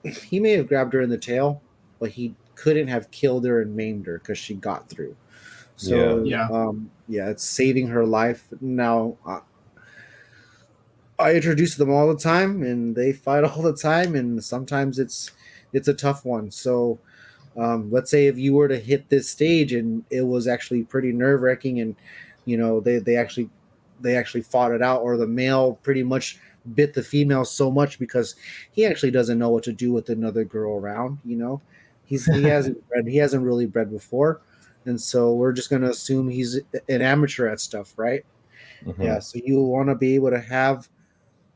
He may have grabbed her in the tail, but he couldn't have killed her and maimed her because she got through. So Yeah. yeah, it's saving her life. Now I introduce them all the time, and they fight all the time, and sometimes it's a tough one. So let's say if you were to hit this stage and it was actually pretty nerve wracking, and they actually fought it out, or the male pretty much bit the female so much because he actually doesn't know what to do with another girl around. He hasn't really bred before, and so we're just gonna assume he's an amateur at stuff, right? Yeah, so you want to be able to have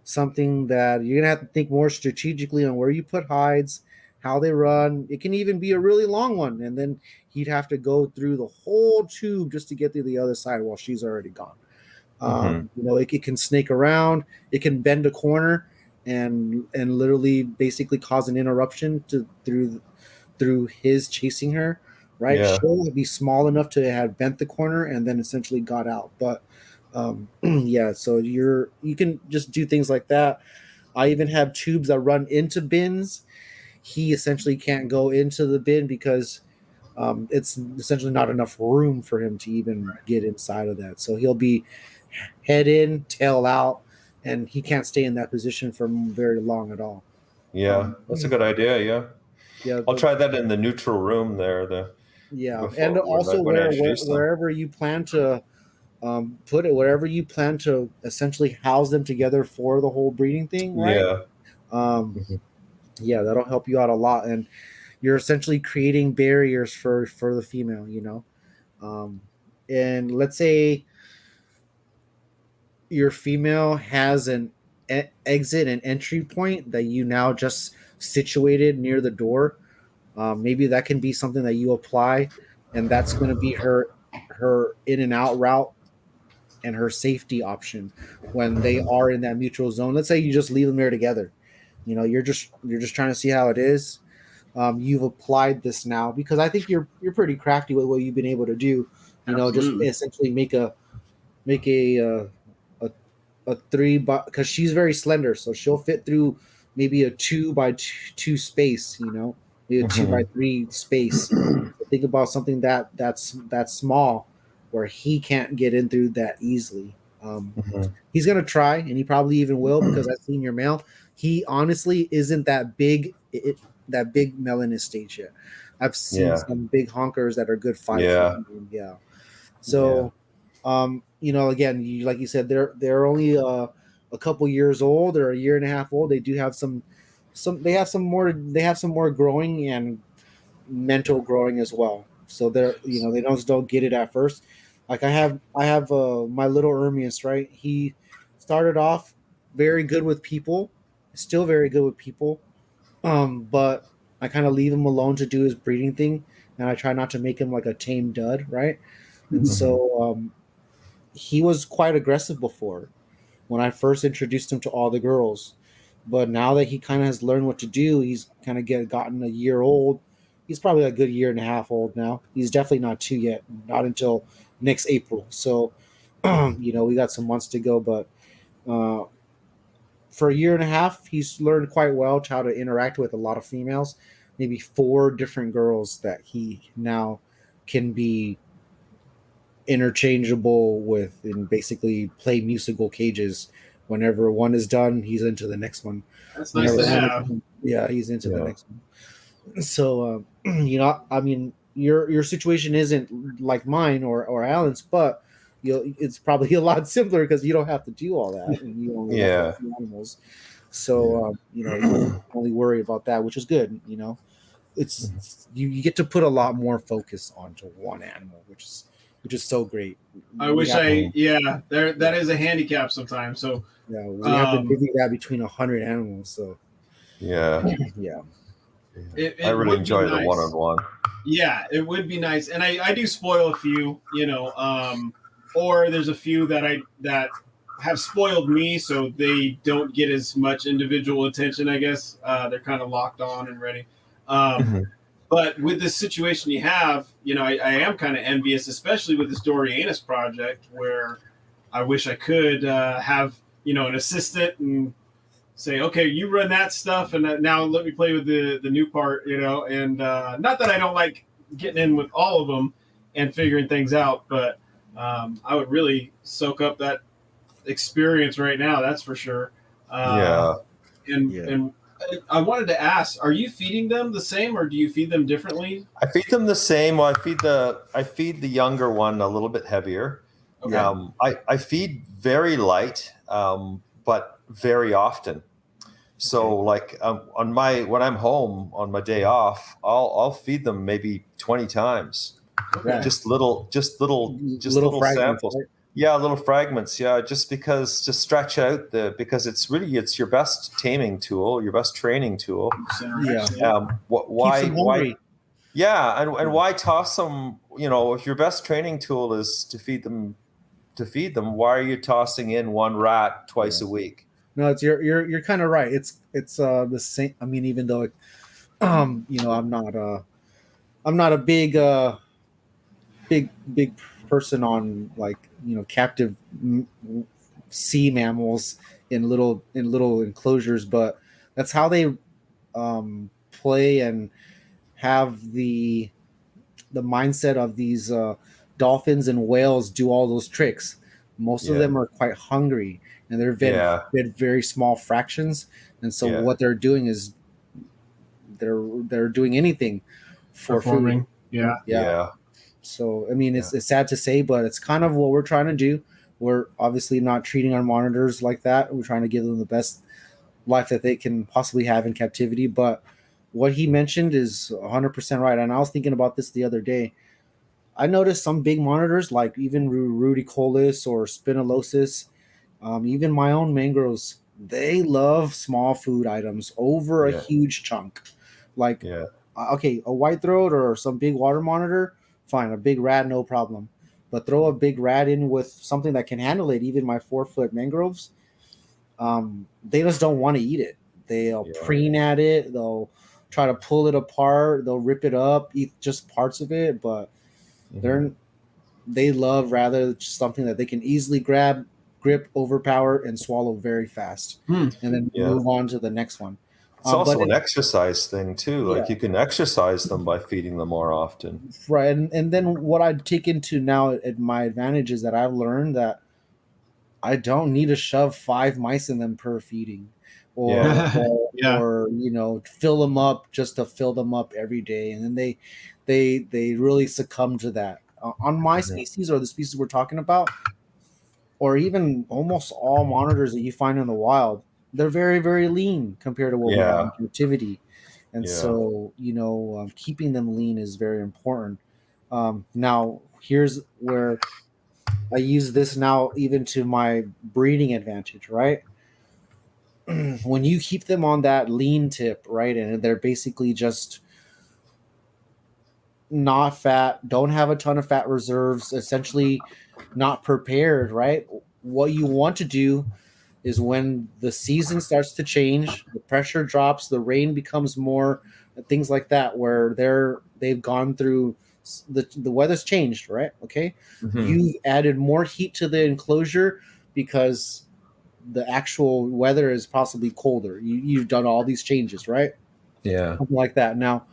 something that you're gonna have to think more strategically on where you put hides, how they run. It can even be a really long one, and then he'd have to go through the whole tube just to get to the other side while she's already gone. It can snake around, it can bend a corner, and literally basically cause an interruption through his chasing her. Right, Yeah. she'll be small enough to have bent the corner and then essentially got out, but yeah, so you can just do things like that. I even have tubes that run into bins. He essentially can't go into the bin because it's essentially not enough room for him to even get inside of that. So he'll be head in, tail out, and he can't stay in that position for very long at all. Yeah, that's a good idea. Yeah, Yeah, I'll try that in the neutral room there. yeah, and Before also when I introduce them. wherever you plan to put it, wherever you plan to essentially house them together for the whole breeding thing, right? Yeah. Um, yeah, that'll help you out a lot, and you're essentially creating barriers for the female, and let's say your female has an exit and entry point that you now just situated near the door. Maybe that can be something that you apply, and that's going to be her in and out route and her safety option when they are in that mutual zone. Let's say you just leave them there together. You're just trying to see how it is. You've applied this now because I think you're pretty crafty with what you've been able to do. Just Absolutely. essentially make a 3 by, because she's very slender, so she'll fit through maybe a 2 by 2 space. Maybe a 2 by 3 space. So think about something that's small where he can't get in through that easily. He's gonna try, and he probably even will because I've seen your male. He honestly isn't that big. That big melinus stage yet. I've seen Yeah. some big honkers that are good 5 Yeah. feet. Yeah. So, again, like you said, they're only a couple years old or a year and a half old. They do have they have some more growing and mental growing as well. So they don't get it at first. Like I have my little Ermius, right? He started off very good with people, still very good with people. But I kind of leave him alone to do his breeding thing, and I try not to make him like a tame dud, right? And so he was quite aggressive before when I first introduced him to all the girls. But now that he kind of has learned what to do, he's kind of gotten a year old. He's probably a good year and a half old now. He's definitely not 2 yet, not until next April. So, we got some months to go. But uh, for a year and a half, he's learned quite well how to interact with a lot of females. Maybe 4 different girls that he now can be interchangeable with and basically play musical cages. Whenever one is done, he's into the next one. That's nice to have. Yeah, he's into the next one. So, I mean, your situation isn't like mine or Alan's, but it's probably a lot simpler because you don't have to do all that, and you only have to animals. So, you don't only worry about that, which is good. It's you get to put a lot more focus onto one animal, which is which is so great. That is a handicap sometimes. So yeah, we have to divvy that between 100 animals. So yeah. It I really would enjoy be the nice. one-on-one. Yeah, it would be nice, and I do spoil a few, or there's a few that have spoiled me, so they don't get as much individual attention. I guess they're kind of locked on and ready. But with this situation you have, I am kind of envious, especially with this Dorianus project, where I wish I could have an assistant and say, okay, you run that stuff, and now let me play with the new part, and not that I don't like getting in with all of them and figuring things out, but I would really soak up that experience right now, that's for sure. And I wanted to ask, are you feeding them the same, or do you feed them differently? I feed them the same. Well, I feed the younger one a little bit heavier. Okay. I feed very light, but very often. So like when I'm home on my day off, I'll feed them maybe 20 times. Okay. Just little samples. Right? Yeah, little fragments. Yeah, just to stretch out because it's your best taming tool, your best training tool. Yeah. Why? Yeah, and why toss them? If your best training tool is to feed them, why are you tossing in one rat twice a week? No, it's you're kind of right. It's the same. I mean, even though I'm not a big person on captive sea mammals in little enclosures, but that's how they play and have the mindset of these dolphins and whales do all those tricks. Most of them are quite hungry, and they're fed very small fractions. And so what they're doing is they're doing anything for food. Yeah. So I mean, it's sad to say, but it's kind of what we're trying to do. We're obviously not treating our monitors like that. We're trying to give them the best life that they can possibly have in captivity. But what he mentioned is 100% right. And I was thinking about this the other day. I noticed some big monitors, like even rudicolus or spinolosis, even my own mangroves, they love small food items over a huge chunk. Okay, a white throat or some big water monitor, fine. A big rat, no problem. But throw a big rat in with something that can handle it, even my 4-foot mangroves, they just don't want to eat it. They'll preen at it. They'll try to pull it apart. They'll rip it up, eat just parts of it, but they love rather just something that they can easily grab, grip, overpower, and swallow very fast, and then move on to the next one. It's also an exercise thing too. Like you can exercise them by feeding them more often. Right, and then what I take into now at my advantage is that I've learned that I don't need to shove 5 mice in them per feeding, or fill them up just to fill them up every day, and then they really succumb to that. On my species, or the species we're talking about, or even almost all monitors that you find in the wild, they're very, very lean compared to what we have in captivity. And so, keeping them lean is very important. Now, here's where I use this now even to my breeding advantage, right? When you keep them on that lean tip, right, and they're basically just not fat, don't have a ton of fat reserves, essentially not prepared, right? What you want to do is when the season starts to change, the pressure drops, the rain becomes more, things like that, where they've gone through the weather's changed, right? Okay, you've added more heat to the enclosure because the actual weather is possibly colder. You've done all these changes, right? Yeah, something like that. Now,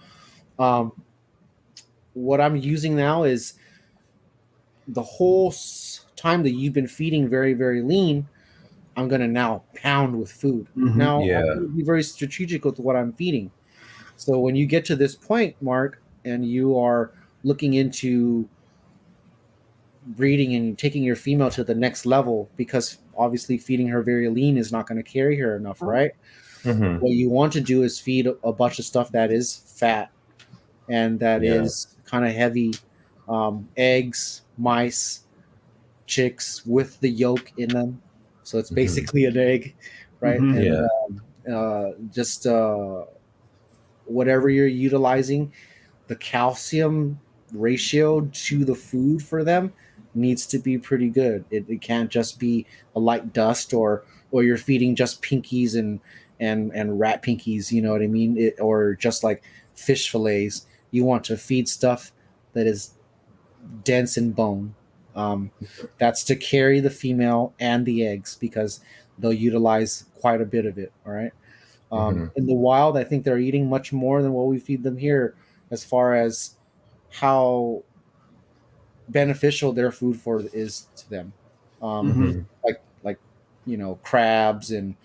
what I'm using now is the whole time that you've been feeding very, very lean, I'm going to now pound with food. Now, I'm going to be very strategic with what I'm feeding. So when you get to this point, Mark, and you are looking into breeding and taking your female to the next level, because obviously feeding her very lean is not going to carry her enough, right? What you want to do is feed a bunch of stuff that is fat and that is kind of heavy, eggs, mice, chicks with the yolk in them. So it's basically an egg, right? Mhm. And just whatever you're utilizing, the calcium ratio to the food for them needs to be pretty good. It can't just be a light dust, or you're feeding just pinkies and rat pinkies, you know what I mean? Or just like fish fillets. You want to feed stuff that is dense in bone. Um, that's to carry the female and the eggs because they'll utilize quite a bit of it. All right. In the wild, I think they're eating much more than what we feed them here, as far as how beneficial their food for is to them. Um, Mhm. like crabs and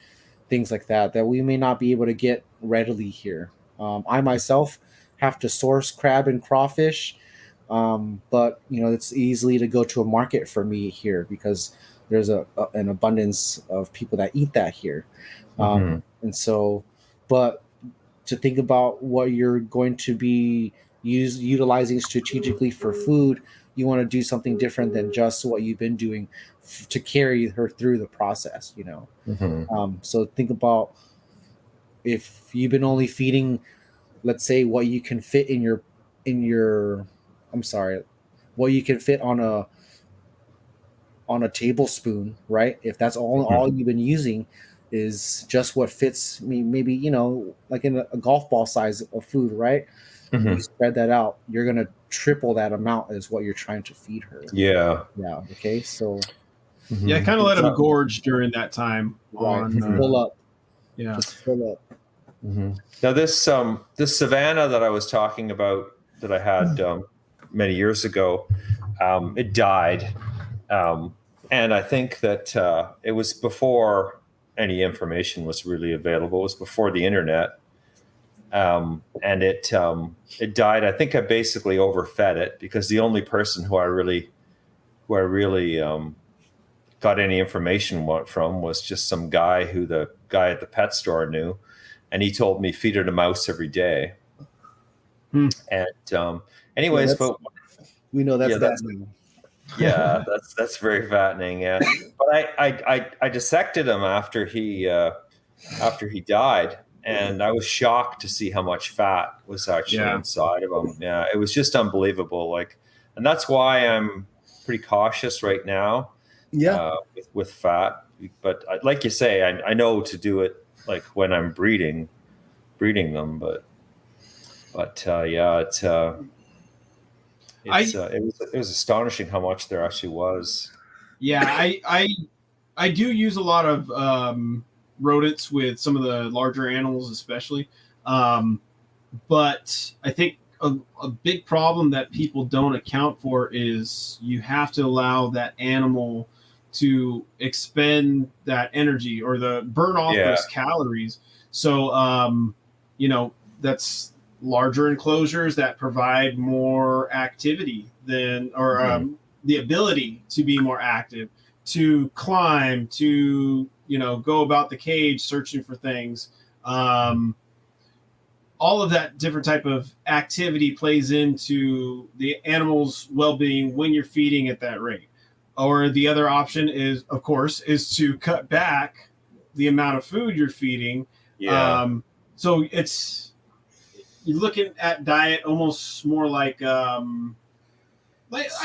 things like that we may not be able to get readily here. I myself have to source crab and crawfish, but it's easily to go to a market for me here because there's an abundance of people that eat that here, and so, but to think about what you're going to be utilizing strategically for food, you want to do something different than just what you've been doing to carry her through the process. So think about if you've been only feeding, let's say, what you can fit in your I'm sorry, what you can fit on a tablespoon, right? If that's all you've been using is just what fits me, maybe like in a golf ball size of food, right? And you spread that out, you're gonna triple that amount as what you're trying to feed her. Yeah. Yeah. Okay. So Yeah, I kind of let them gorge during that time. right, On fill up. yeah. Just fill up. Now this savanna that I was talking about that I had many years ago, it died, and I think that it was before any information was really available. It was before the internet, and it died. I think I basically overfed it because the only person who I really got any information from was just some guy who the guy at the pet store knew, and he told me feed her to mouse every day. And Yeah, anyways, but we know that's yeah, that now. yeah, that's very fattening. Yeah, but I dissected him after he died, and I was shocked to see how much fat was actually inside of him. Yeah, it was just unbelievable. Like, and that's why I'm pretty cautious right now. Yeah. With fat, but like you say, I know to do it like when I'm breeding them, but yeah, it was astonishing how much there actually was. Yeah, I do use a lot of rodents with some of the larger animals, especially. But I think a big problem that people don't account for is you have to allow that animal to expend that energy or burn off those calories. So, that's larger enclosures that provide more activity the ability to be more active, to climb, to go about the cage searching for things. All of that different type of activity plays into the animal's well-being when you're feeding at that rate. Or the other option is, of course, is to cut back the amount of food you're feeding. So you're looking at diet almost more like I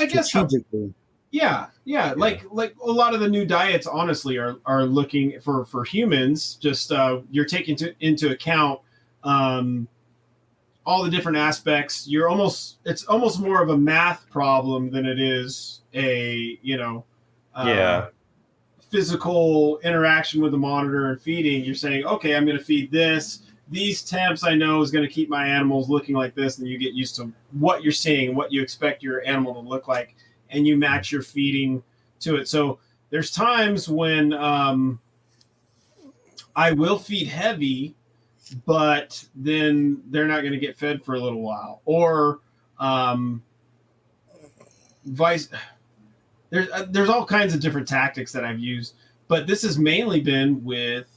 guess strategically. Yeah. Like a lot of the new diets, honestly, are looking for humans. Just you're taking into account all the different aspects. It's almost more of a math problem than it is a physical interaction with the monitor and feeding. You're saying, okay, I'm going to feed this. These temps I know is going to keep my animals looking like this, and you get used to what you're seeing, what you expect your animal to look like, and you match your feeding to it. So there's times when I will feed heavy, but then they're not going to get fed for a little while, or there's all kinds of different tactics that I've used, but this has mainly been with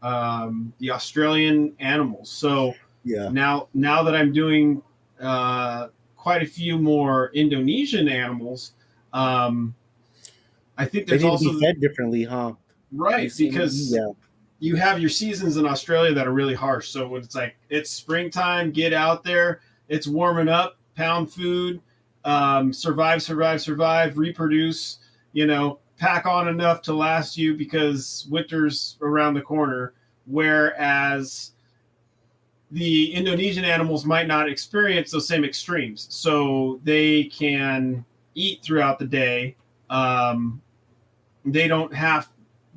the Australian animals. So now that I'm doing quite quite a few more Indonesian animals. I think there's they need also to be fed differently, huh? right, because you have your seasons in Australia that are really harsh. So when it's like it's springtime, get out there, it's warming up, pound food, survive, reproduce, pack on enough to last you because winter's around the corner. Whereas the Indonesian animals might not experience those same extremes. So they can eat throughout the day. They don't have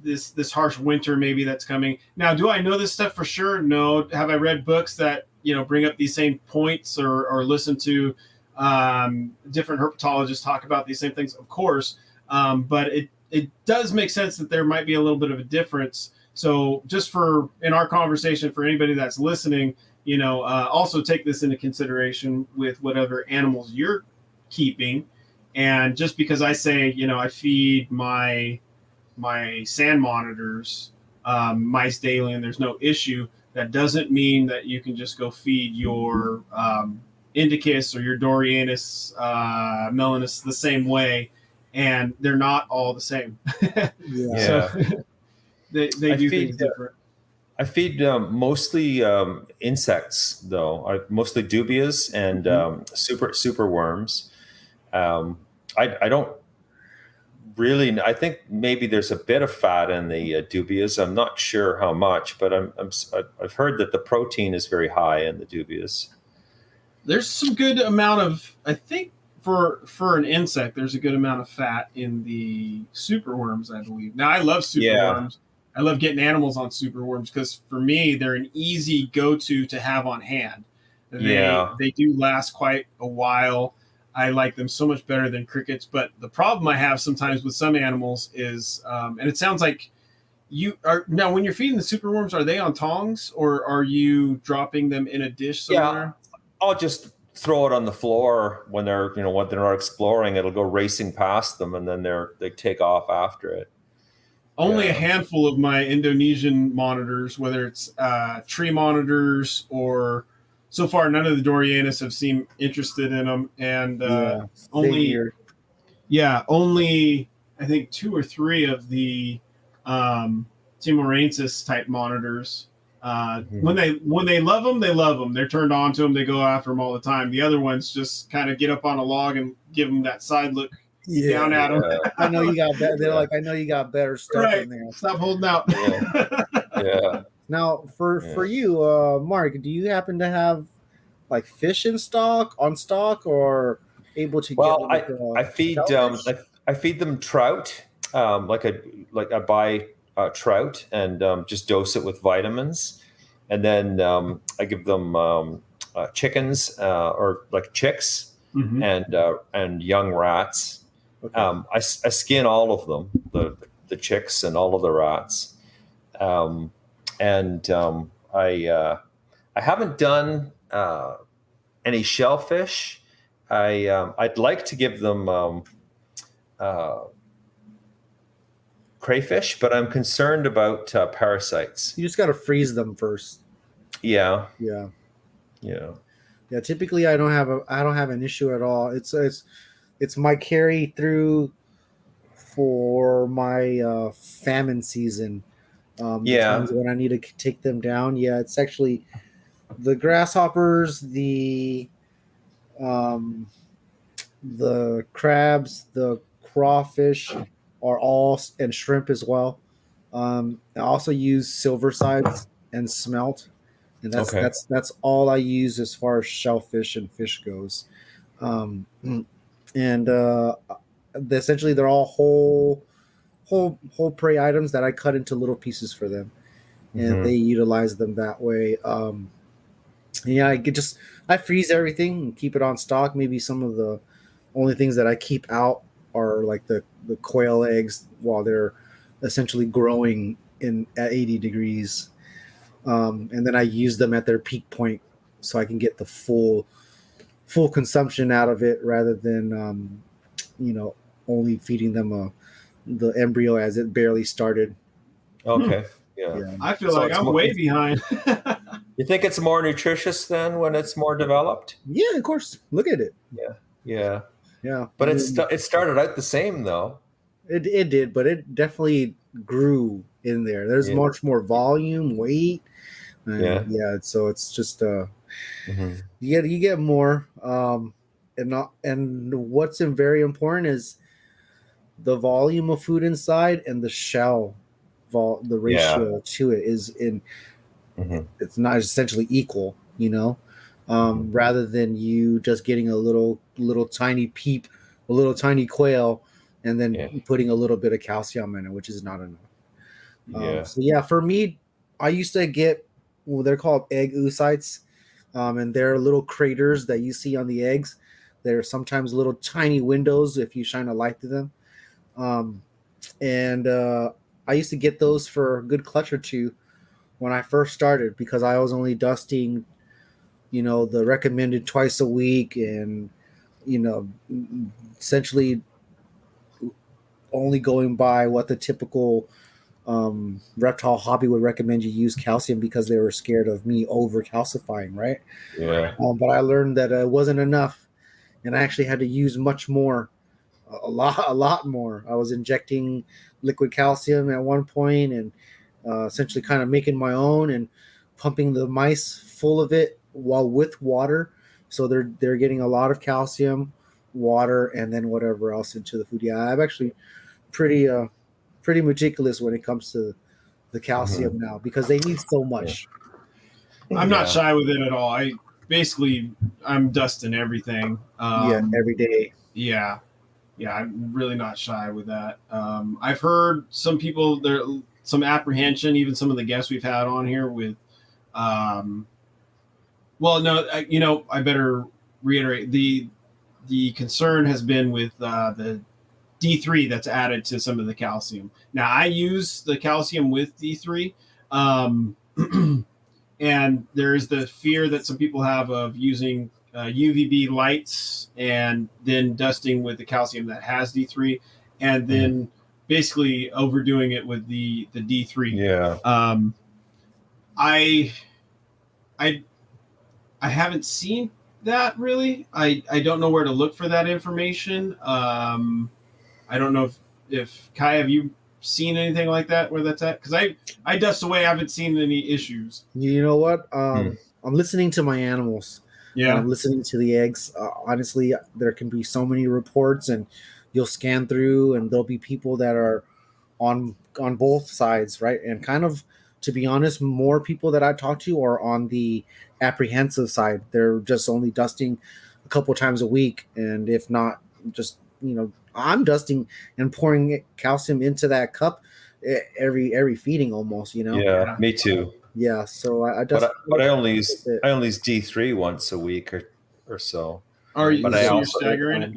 this harsh winter maybe that's coming. Now, do I know this stuff for sure? No. Have I read books that bring up these same points or listen to different herpetologists talk about these same things? Of course, but it does make sense that there might be a little bit of a difference. So just in our conversation, for anybody that's listening, also take this into consideration with whatever animals you're keeping. And just because I say, I feed my sand monitors mice daily and there's no issue, that doesn't mean that you can just go feed your Indicus or your Varanus melinus the same way, and they're not all the same. So they do things different. I feed mostly insects, though. Mostly dubias and super worms. I don't really. I think maybe there's a bit of fat in the dubias. I'm not sure how much, but I've heard that the protein is very high in the dubias. There's some good amount of, I think, for an insect, there's a good amount of fat in the superworms, I believe. Now, I love superworms. I love getting animals on superworms because for me, they're an easy go-to to have on hand. They do last quite a while. I like them so much better than crickets. But the problem I have sometimes with some animals is, and it sounds like you are now when you're feeding the superworms, are they on tongs or are you dropping them in a dish somewhere? Yeah, I'll just throw it on the floor when they're when they're not exploring. It'll go racing past them, and then they take off after it. Only a handful of my Indonesian monitors, whether it's tree monitors or so far, none of the Dorianus have seemed interested in them. And only I think 2 or 3 of the Timorensis type monitors. When they love them, they love them. They're turned on to them. They go after them all the time. The other ones just kind of get up on a log and give them that side look. Down at them. I know you got better. They're like, I know you got better stuff in there. Stop holding out. Yeah. Now, for you, Mark, do you happen to have like fish on stock, or able to get? I feed them trout. I buy trout and just dose it with vitamins, and then I give them chickens or like chicks and young rats. Okay. I skin all of them, the chicks and all of the rats, and I haven't done any shellfish. I'd like to give them crayfish, but I'm concerned about parasites. You just got to freeze them first. Yeah. Typically, I don't have an issue at all. It's my carry through for my famine season. The times when I need to take them down. Yeah, it's actually the grasshoppers, the crabs, the crawfish are all, and shrimp as well. I also use silver sides and smelt, and that's all I use as far as shellfish and fish goes. And essentially they're all whole prey items that I cut into little pieces for them, and they utilize them that way. I freeze everything and keep it on stock. Maybe some of the only things that I keep out are like the quail eggs while they're essentially growing at 80 degrees, and then I use them at their peak point so I can get the full consumption out of it rather than only feeding them the embryo as it barely started. Okay. Yeah. I feel like I'm way behind. You think it's more nutritious then when it's more developed? Yeah, of course. Look at it. Yeah. But I mean, it started out the same though. it did, but it definitely grew in there. There's much more volume, weight, and so it's just you get more. And what's very important is the volume of food inside and the shell the ratio to it is in it's not essentially equal, rather than you just getting a little tiny peep, a little tiny quail, and then putting a little bit of calcium in it, which is not enough. So for me, I used to get they're called egg oocytes, and they're little craters that you see on the eggs. They're sometimes little tiny windows if you shine a light to them. And I used to get those for a good clutch or two when I first started, because I was only dusting, the recommended twice a week, and essentially only going by what the typical reptile hobby would recommend you use calcium, because they were scared of me over calcifying, right? But I learned that it wasn't enough, and I actually had to use much more. A lot more. I was injecting liquid calcium at one point, and essentially kind of making my own and pumping the mice full of it while with water. So they're getting a lot of calcium, water, and then whatever else into the food. Yeah, I'm actually pretty meticulous when it comes to the calcium now, because they need so much. I'm not shy with it at all. I'm dusting everything. Every day. Yeah, I'm really not shy with that. I've heard some people some apprehension, even some of the guests we've had on here with, I better reiterate the concern has been with the D3 that's added to some of the calcium. Now I use the calcium with D3, and there is the fear that some people have of using UVB lights and then dusting with the calcium that has D3, and then basically overdoing it with the D3. I haven't seen that really. I don't know where to look for that information. I don't know if Kai, have you seen anything like that where that's at? Because I dust away. I haven't seen any issues. You know what? I'm listening to my animals. Yeah, I'm listening to the eggs. Honestly, there can be so many reports, and you'll scan through, and there'll be people that are on both sides, right? And kind of, to be honest, more people that I talk to are on the apprehensive side. They're just only dusting a couple times a week, and if not, just I'm dusting and pouring calcium into that cup every feeding almost. Yeah, me too. Yeah, so I just but I only use D3 once a week or so. Are you? But so you're staggering it?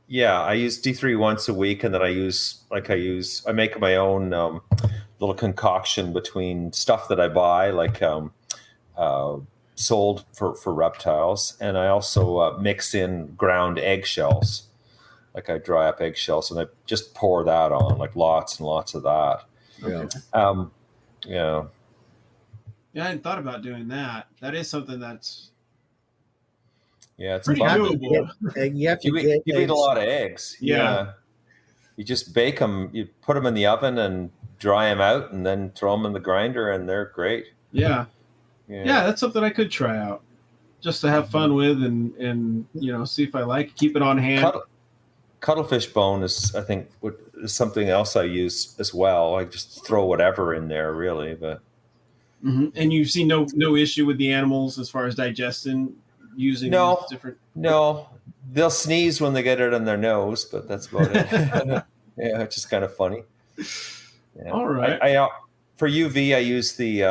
Yeah. I use D3 once a week, and then I make my own little concoction between stuff that I buy, like sold for reptiles, and I also mix in ground eggshells. Like I dry up eggshells, and I just pour that on, like lots and lots of that. Yeah. Yeah, I hadn't thought about doing that. That is something that's it's pretty doable. You eat a lot of eggs. Yeah. You just bake them. You put them in the oven and dry them out, and then throw them in the grinder, and they're great. Yeah, that's something I could try out, just to have fun with, and see if I like it. Keep it on hand. Cuttlefish bone is something else I use as well. I just throw whatever in there, really, but. And you've seen no issue with the animals as far as digesting using different. No, they'll sneeze when they get it in their nose, but that's about it. Yeah, it's just kind of funny. Yeah. All right. I for UV I use the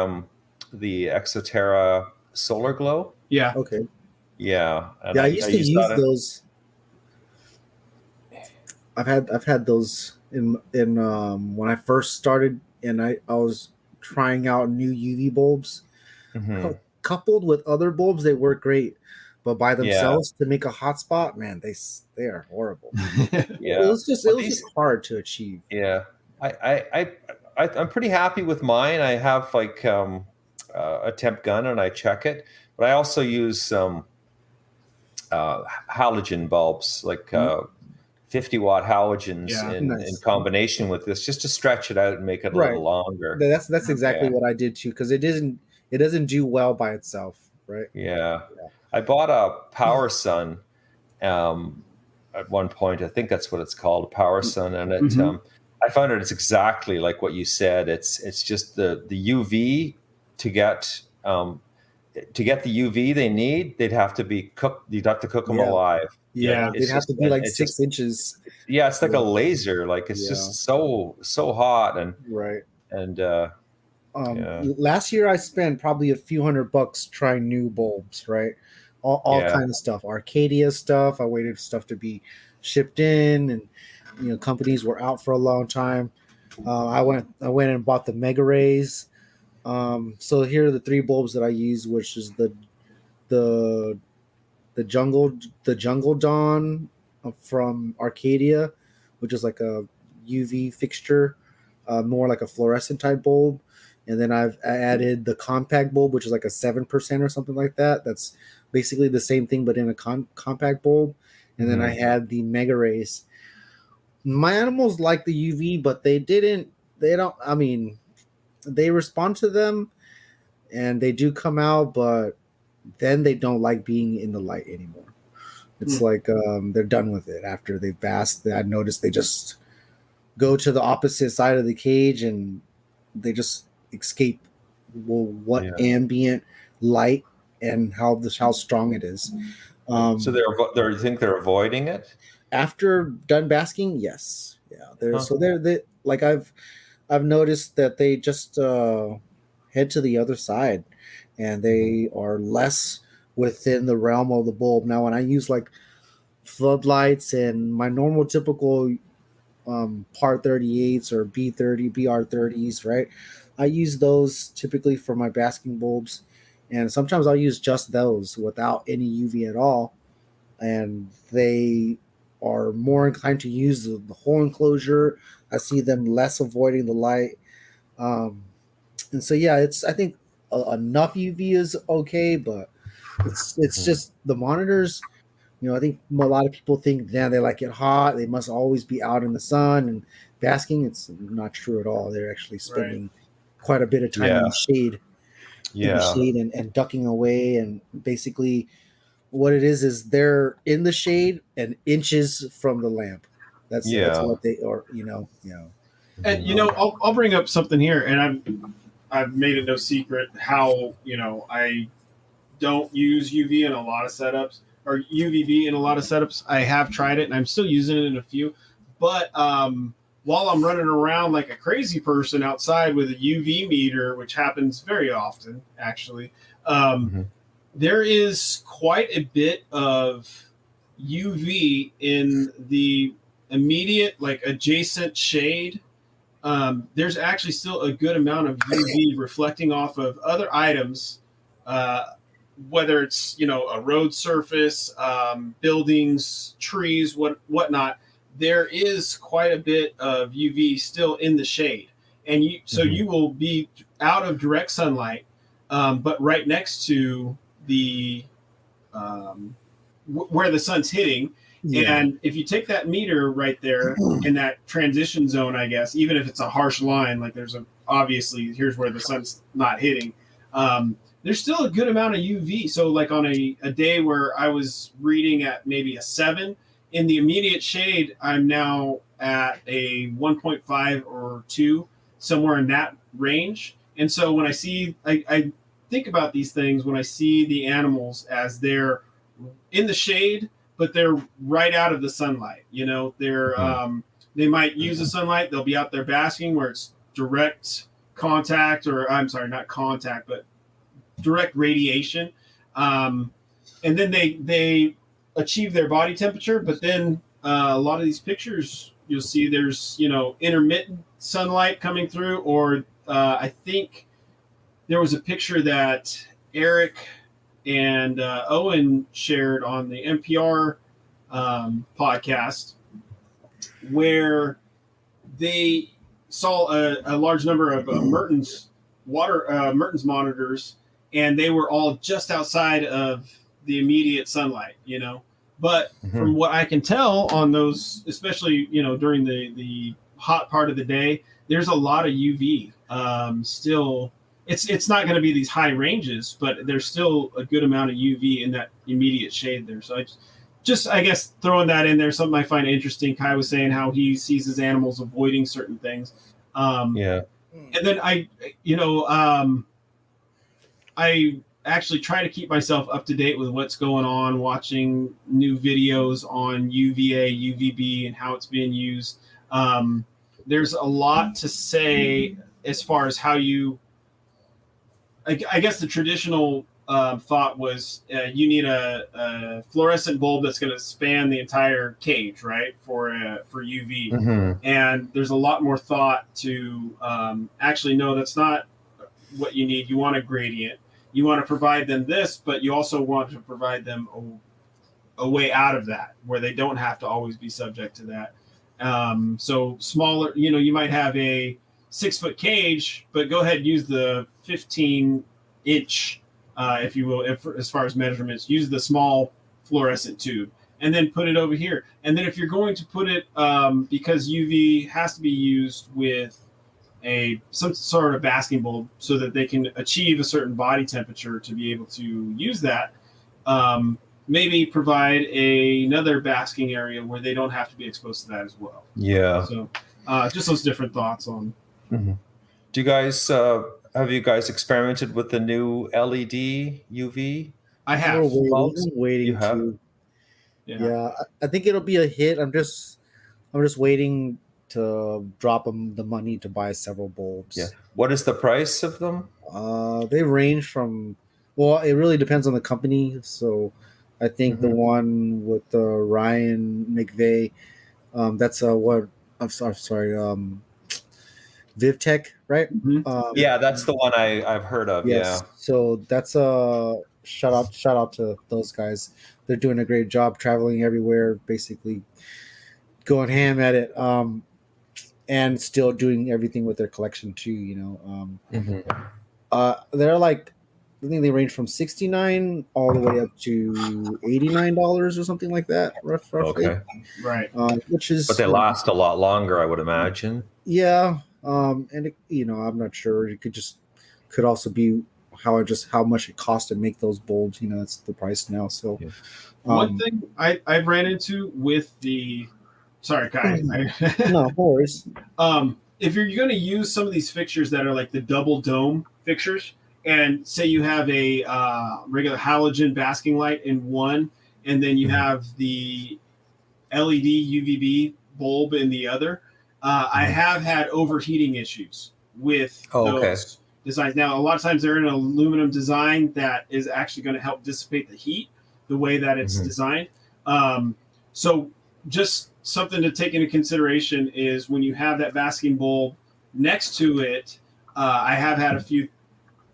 Exoterra Solar Glow. Yeah. Okay. Yeah. And I used to use those. I've had those in when I first started, and I was trying out new UV bulbs. Coupled with other bulbs, they work great, but by themselves to make a hotspot, man, they are horrible. Yeah, it was just hard to achieve. Yeah, I'm pretty happy with mine. I have a temp gun and I check it. But I also use some halogen bulbs, like 50-watt halogens in combination with this, just to stretch it out and make it a little longer. That's exactly what I did too, because it doesn't do well by itself, right? Yeah. I bought a Power Sun at one point. I think that's what it's called, a Power Sun, and it. I found it's exactly like what you said. It's just the UV to get the UV they need. They'd have to be cooked. You'd have to cook them alive. Yeah, they'd have to be like 6 inches. Yeah, it's like a laser. Like it's just so hot and last year I spent probably a few $100 trying new bulbs, right? All kind of stuff, Arcadia stuff. I waited for stuff to be shipped in, and companies were out for a long time. I went and bought the Mega Rays. So here are the 3 bulbs that I use, which is the Jungle Dawn from Arcadia, which is like a UV fixture, more like a fluorescent type bulb. And then I added the compact bulb, which is like a 7% or something like that. That's basically the same thing, but in a compact bulb. And then I had the Mega Rays. My animals like the UV, but they respond to them and they do come out, but then they don't like being in the light anymore. It's like they're done with it after they've basked. I noticed they just go to the opposite side of the cage and they just escape ambient light and how strong it is. So you think they're avoiding it after done basking? Yes. Yeah. So they're like I've noticed that they just head to the other side, and they are less within the realm of the bulb. Now, when I use like floodlights and my normal typical Par 38s or BR30s, right? I use those typically for my basking bulbs, and sometimes I'll use just those without any UV at all, and they are more inclined to use the whole enclosure. I see them less avoiding the light, and so I think enough UV is okay, but it's just the monitors. I think a lot of people think, they like it hot. They must always be out in the sun and basking. It's not true at all. They're actually spending quite a bit of time in the shade, and ducking away. And basically, what it is they're in the shade and inches from the lamp. That's what they are. And I'll bring up something here, and I've made it no secret how I don't use UV in a lot of setups, or UVB in a lot of setups. I have tried it, and I'm still using it in a few. But while I'm running around like a crazy person outside with a UV meter, which happens very often, actually, there is quite a bit of UV in the immediate, like adjacent shade. There's actually still a good amount of UV reflecting off of other items, whether it's a road surface, buildings, trees, whatnot. There is quite a bit of UV still in the shade, and you will be out of direct sunlight, but right next to the where the sun's hitting. And if you take that meter right there in that transition zone, I guess, even if it's a harsh line, like obviously here's where the sun's not hitting, there's still a good amount of UV. So like on a day where I was reading at maybe a 7, in the immediate shade, I'm now at a 1.5 or 2, somewhere in that range. And so when I think about these things, when I see the animals as they're in the shade, but they're right out of the sunlight. They might use the sunlight. They'll be out there basking where it's direct contact, or I'm sorry, not contact, but direct radiation. And then they achieve their body temperature. But then a lot of these pictures, you'll see there's, intermittent sunlight coming through, or I think there was a picture that Eric and Owen shared on the NPR podcast, where they saw a large number of Mertens Mertens monitors, and they were all just outside of the immediate sunlight, But from what I can tell on those, especially during the hot part of the day, there's a lot of UV. Still, it's not going to be these high ranges, but there's still a good amount of UV in that immediate shade there. So I guess throwing that in there, something I find interesting. Kai was saying how he sees his animals avoiding certain things. And then I actually try to keep myself up to date with what's going on, watching new videos on UVA, UVB, and how it's being used. There's a lot to say as far as how you, I guess the traditional thought was you need a fluorescent bulb that's going to span the entire cage, right, for UV. And there's a lot more thought to actually, no, that's not what you need. You want a gradient. You want to provide them this, but you also want to provide them a way out of that where they don't have to always be subject to that. So smaller, you might have a 6-foot cage, but go ahead and use the 15-inch, if you will, as far as measurements, use the small fluorescent tube and then put it over here. And then if you're going to put it, because UV has to be used with some sort of basking bulb so that they can achieve a certain body temperature to be able to use that, maybe provide another basking area where they don't have to be exposed to that as well. Yeah. So just those different thoughts on. Do you guys have you guys experimented with the new LED UV? I have. I'm waiting to. Yeah, I think it'll be a hit. I'm just waiting to drop them the money to buy several bulbs. Yeah. What is the price of them? They range from, well, it really depends on the company. So I think the one with Ryan McVeigh, that's what I'm sorry, VivTech, right? Yeah, that's the one I've heard of. Yes. Yeah. So that's a shout out to those guys. They're doing a great job traveling everywhere, basically going ham at it. And still doing everything with their collection too, they're like, I think they range from $69 all the way up to $89 or something like that, roughly. Okay, right. Which is, but they last a lot longer, I would imagine. Yeah, and it, I'm not sure. It could also be how much it costs to make those bulbs. That's the price now. So, one thing I've ran into with the. Sorry, Kai. No worries. If you're going to use some of these fixtures that are like the double dome fixtures, and say you have a regular halogen basking light in one, and then you have the LED UVB bulb in the other, I have had overheating issues with those designs. Now, a lot of times they're in an aluminum design that is actually going to help dissipate the heat the way that it's designed. So just something to take into consideration is when you have that basking bulb next to it, I have had a few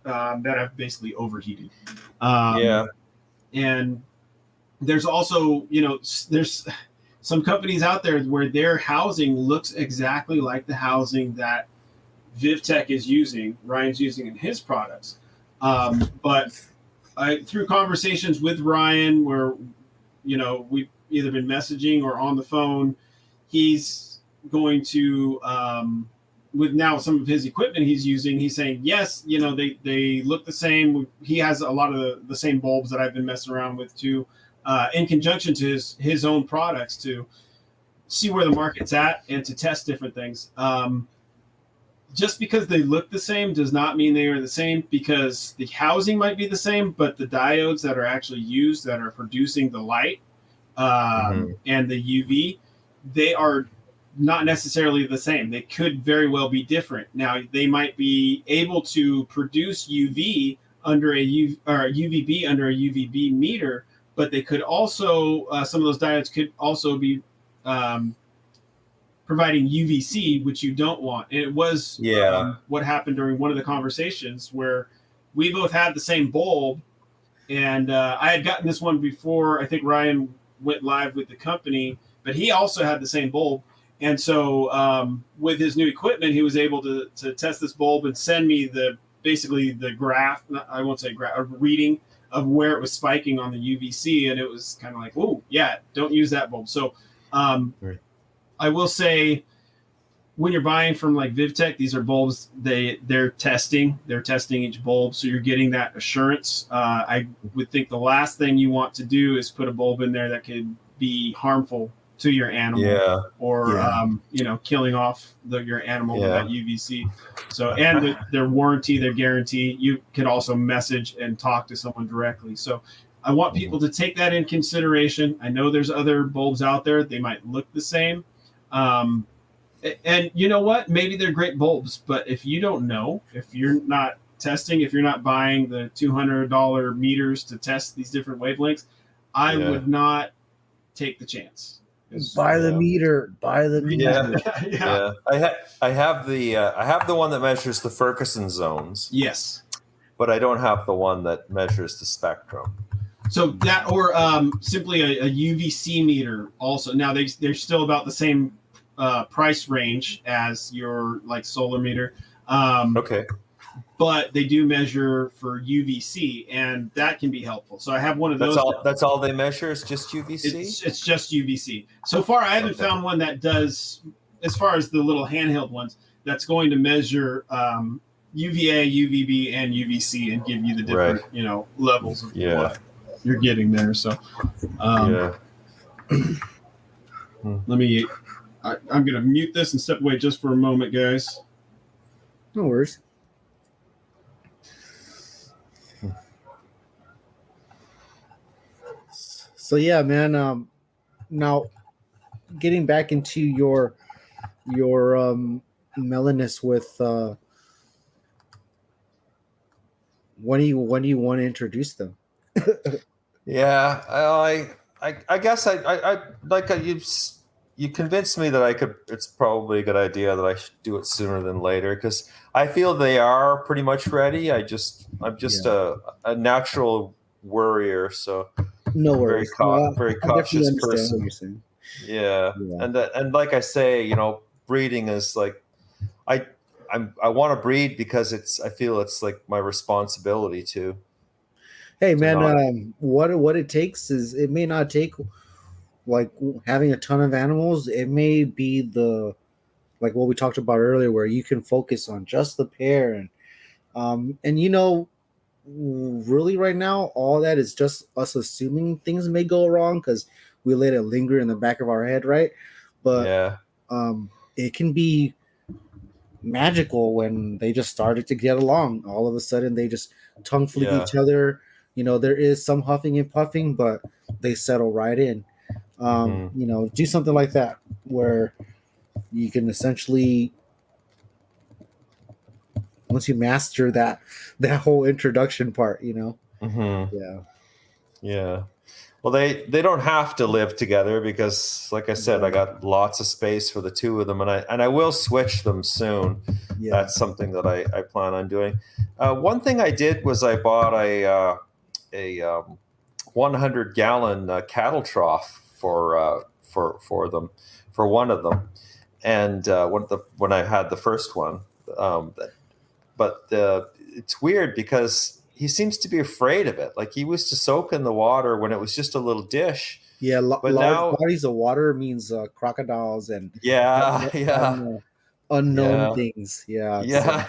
that have basically overheated. And there's also, there's some companies out there where their housing looks exactly like the housing that VivTech is using, Ryan's using in his products. But through conversations with Ryan where, we've either been messaging or on the phone, he's going to, with now some of his equipment he's using, he's saying, yes, they look the same. He has a lot of the same bulbs that I've been messing around with too, in conjunction to his own products to see where the market's at and to test different things. Just because they look the same does not mean they are the same, because the housing might be the same, but the diodes that are actually used that are producing the light and the UV, they are not necessarily the same. They could very well be different. Now, they might be able to produce UV under a UVB under a UVB meter, but they could also, some of those diodes could also be providing UVC, which you don't want. And it was what happened during one of the conversations where we both had the same bulb, and I had gotten this one before I think Ryan went live with the company, but he also had the same bulb. And so with his new equipment, he was able to test this bulb and send me the basically the graph, I won't say graph, a reading of where it was spiking on the UVC, and it was kind of like, oh yeah, don't use that bulb. So Right. I will say, when you're buying from like VivTech, these are bulbs they're testing each bulb, so you're getting that assurance. I would think the last thing you want to do is put a bulb in there that could be harmful to your animal, or killing off your animal with that UVC. So, and their warranty, their guarantee, you could also message and talk to someone directly. So I want people to take that in consideration. I know there's other bulbs out there, they might look the same. And you know what? Maybe they're great bulbs, but if you don't know, if you're not testing, if you're not buying the $200 meters to test these different wavelengths, I would not take the chance. Buy the meter. Buy the meter. Yeah. I have the one that measures the Ferguson zones. Yes, but I don't have the one that measures the spectrum. So that, or simply a UVC meter. Also, now they're still about the same price range as your like solar meter. Okay. But they do measure for UVC, and that can be helpful. So I have one of those. That's all they measure is just UVC? It's just UVC. So far, I haven't found one that does, as far as the little handheld ones, that's going to measure UVA, UVB, and UVC and give you the different, levels of what you're getting there. So let me, I'm going to mute this and step away just for a moment, guys. No worries. So yeah, man. Now, getting back into your melinus with when do you want to introduce them? Yeah, I guess I like you convinced me that I could. It's probably a good idea that I should do it sooner than later because I feel they are pretty much ready. I'm just a natural worrier, so no worries. Very cautious person. Yeah. And like I say, breeding is like I want to breed because I feel it's like my responsibility to. Hey man, what it takes is, it may not take like having a ton of animals. It may be like what we talked about earlier, where you can focus on just the pair, and really right now all that is just us assuming things may go wrong because we let it linger in the back of our head, right? But it can be magical when they just started to get along. All of a sudden they just tongue flick each other. There is some huffing and puffing, but they settle right in. Do something like that where you can essentially, once you master that whole introduction part, Yeah. Well, they don't have to live together because, like I said, I got lots of space for the two of them, and I will switch them soon. Yeah. That's something that I plan on doing. One thing I did was I bought a 100-gallon cattle trough for them, for one of them, and when I had the first one, but it's weird because he seems to be afraid of it. Like he used to soak in the water when it was just a little dish. Yeah, but large bodies of water means crocodiles and unknown things. Yeah.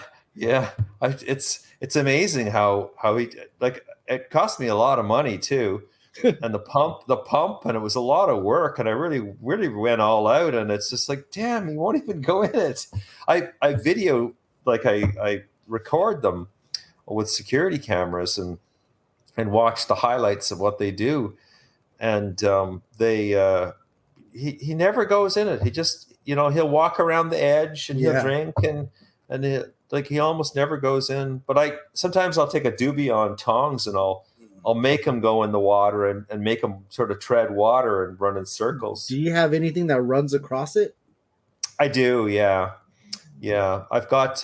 It's amazing how he, like, it cost me a lot of money too, and the pump, and it was a lot of work, and I really went all out, and it's just like, damn, he won't even go in it. I video, like I record them with security cameras and watch the highlights of what they do, and he never goes in it. He just he'll walk around the edge and he'll drink and he almost never goes in. But sometimes I'll take a doobie on tongs and I'll make him go in the water and make him sort of tread water and run in circles. Do you have anything that runs across it? I do, yeah. I've got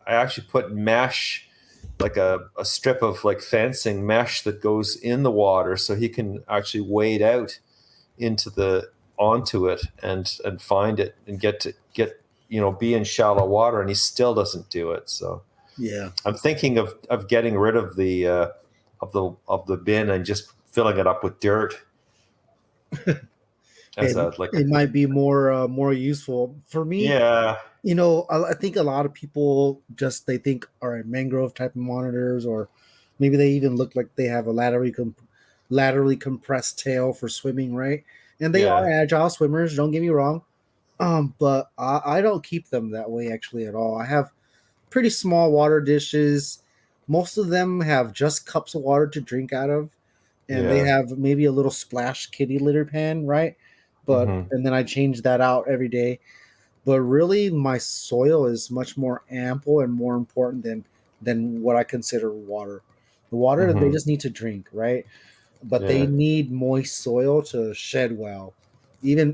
I actually put mesh, like a strip of like fencing mesh that goes in the water, so he can actually wade out onto it and find it and get be in shallow water, and he still doesn't do it. So Yeah. I'm thinking of getting rid of the bin and just filling it up with dirt as it, a like a it might be more useful for me. yeah I think a lot of people they think all right, mangrove type of monitors, or maybe they even look like they have a laterally compressed tail for swimming, right? And they are yeah agile swimmers, don't get me wrong. But I don't keep them that way actually at all. I have pretty small water dishes. Most of them have just cups of water to drink out of, and they yeah have maybe a little splash kitty litter pan, right? But hmm and then I change that out every day. But really, my soil is much more ample and more important than what I consider water. The water they hmm just need to drink, right? But they yeah need moist soil to shed well.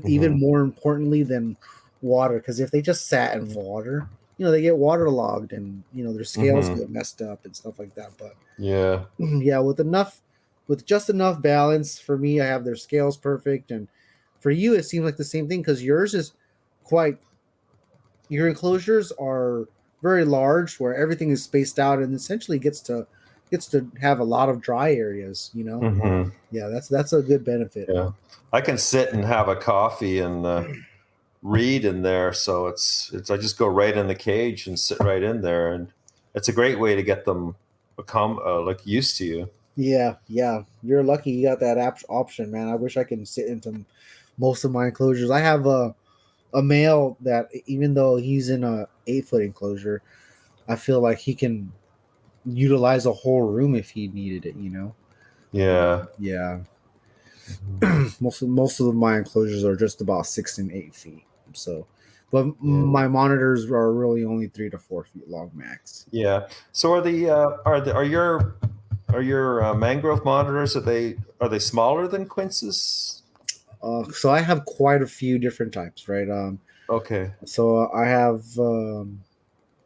hmm Even more importantly than water, because if they just sat in water, they get waterlogged and their scales hmm get messed up and stuff like that. But yeah yeah, with just enough balance for me, I have their scales perfect, and for you, it seems like the same thing because yours is quite. Your enclosures are very large, where everything is spaced out and essentially gets to have a lot of dry areas. hmm Yeah, that's a good benefit. yeah. I can sit and have a coffee and read in there, so it's I just go right in the cage and sit right in there, and it's a great way to get them become like used to you. Yeah, yeah. You're lucky you got that option, man. I wish I could sit into most of my enclosures. I have a male that even though he's in a 8 foot enclosure, I feel like he can utilize a whole room if he needed it. Yeah. Yeah. Mhm. Most of my enclosures are just about 6 and 8 feet. So, but Yeah. my monitors are really only 3 to 4 feet long max. Yeah. So are your mangrove monitors, are they smaller than Quince's? So I have quite a few different types, right? Okay. So I have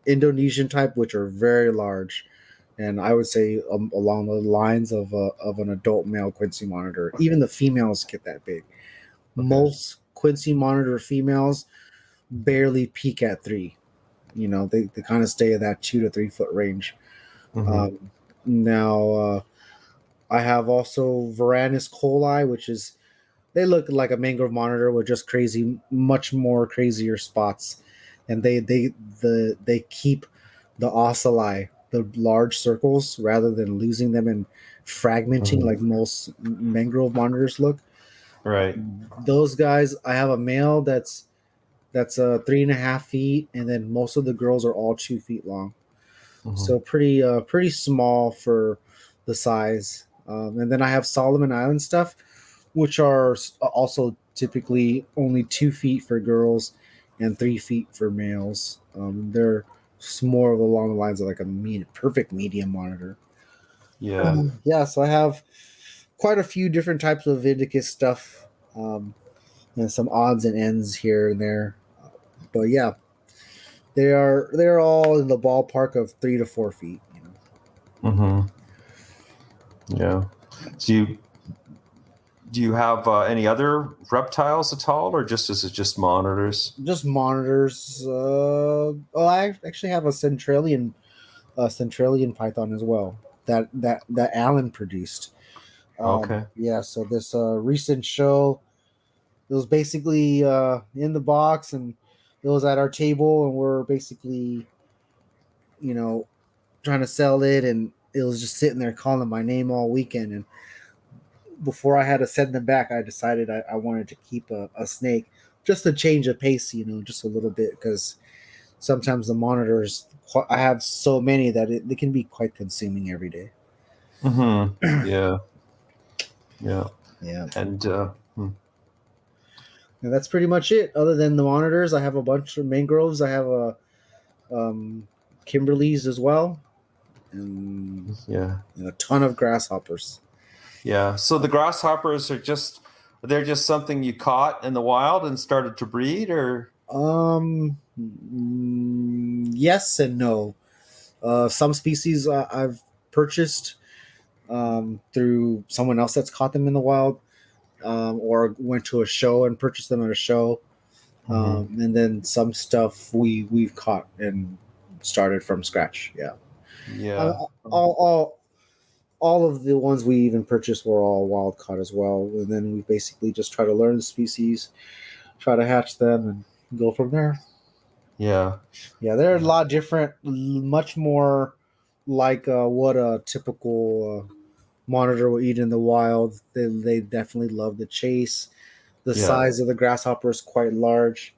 Indonesian type, which are very large, and I would say along the lines of an adult male Quincy monitor. Even the females get that big. Okay. Most Quincy monitor females barely peak at 3. They kind of stay in that 2 to 3 foot range. hmm Um, now I have also Varanus coli, which is they look like a mangrove monitor with just much more crazier spots, and they keep the ocelli, the large circles, rather than losing them and fragmenting hmm like most mangrove monitors look. Right. Those guys, I have a male that's 3.5 feet, and then most of the girls are all 2 feet long. hmm So pretty small for the size. And then I have Solomon Island stuff, which are also typically only 2 feet for girls and 3 feet for males. They're more of along the lines of like a perfect medium monitor. Yeah. Yeah, so I have quite a few different types of Indicus stuff, and some odds and ends here and there. But yeah, they're all in the ballpark of 3 to 4 feet. hmm Yeah. Do you have any other reptiles at all, or just is it just monitors? Just monitors. I actually have a Centralian Python as well. That Alan produced. Okay. Yeah. So this recent show, it was basically in the box, and it was at our table, and we're basically, you know, trying to sell it, and it was just sitting there calling my name all weekend. And before I had to send them back, I decided I wanted to keep a snake just to change the pace, just a little bit, because sometimes the monitors, I have so many that they can be quite consuming every day. Yeah. Yeah. Yeah. And And that's pretty much it. Other than the monitors, I have a bunch of mangroves. I have um, Kimberleys as well, and yeah. a ton of grasshoppers. Yeah. So the grasshoppers they're just something you caught in the wild and started to breed, or Yes and no. Some species I've purchased through someone else that's caught them in the wild, or went to a show and purchased them at a show. Mhm. And then some stuff we've caught and started from scratch. Yeah. Yeah. All of the ones we even purchased were all wild caught as well, and then we basically just try to learn the species, try to hatch them, and go from there. Yeah. Yeah, they're a lot different, much more like what a typical monitor will eat in the wild. They definitely love the chase. The size of the grasshopper is quite large,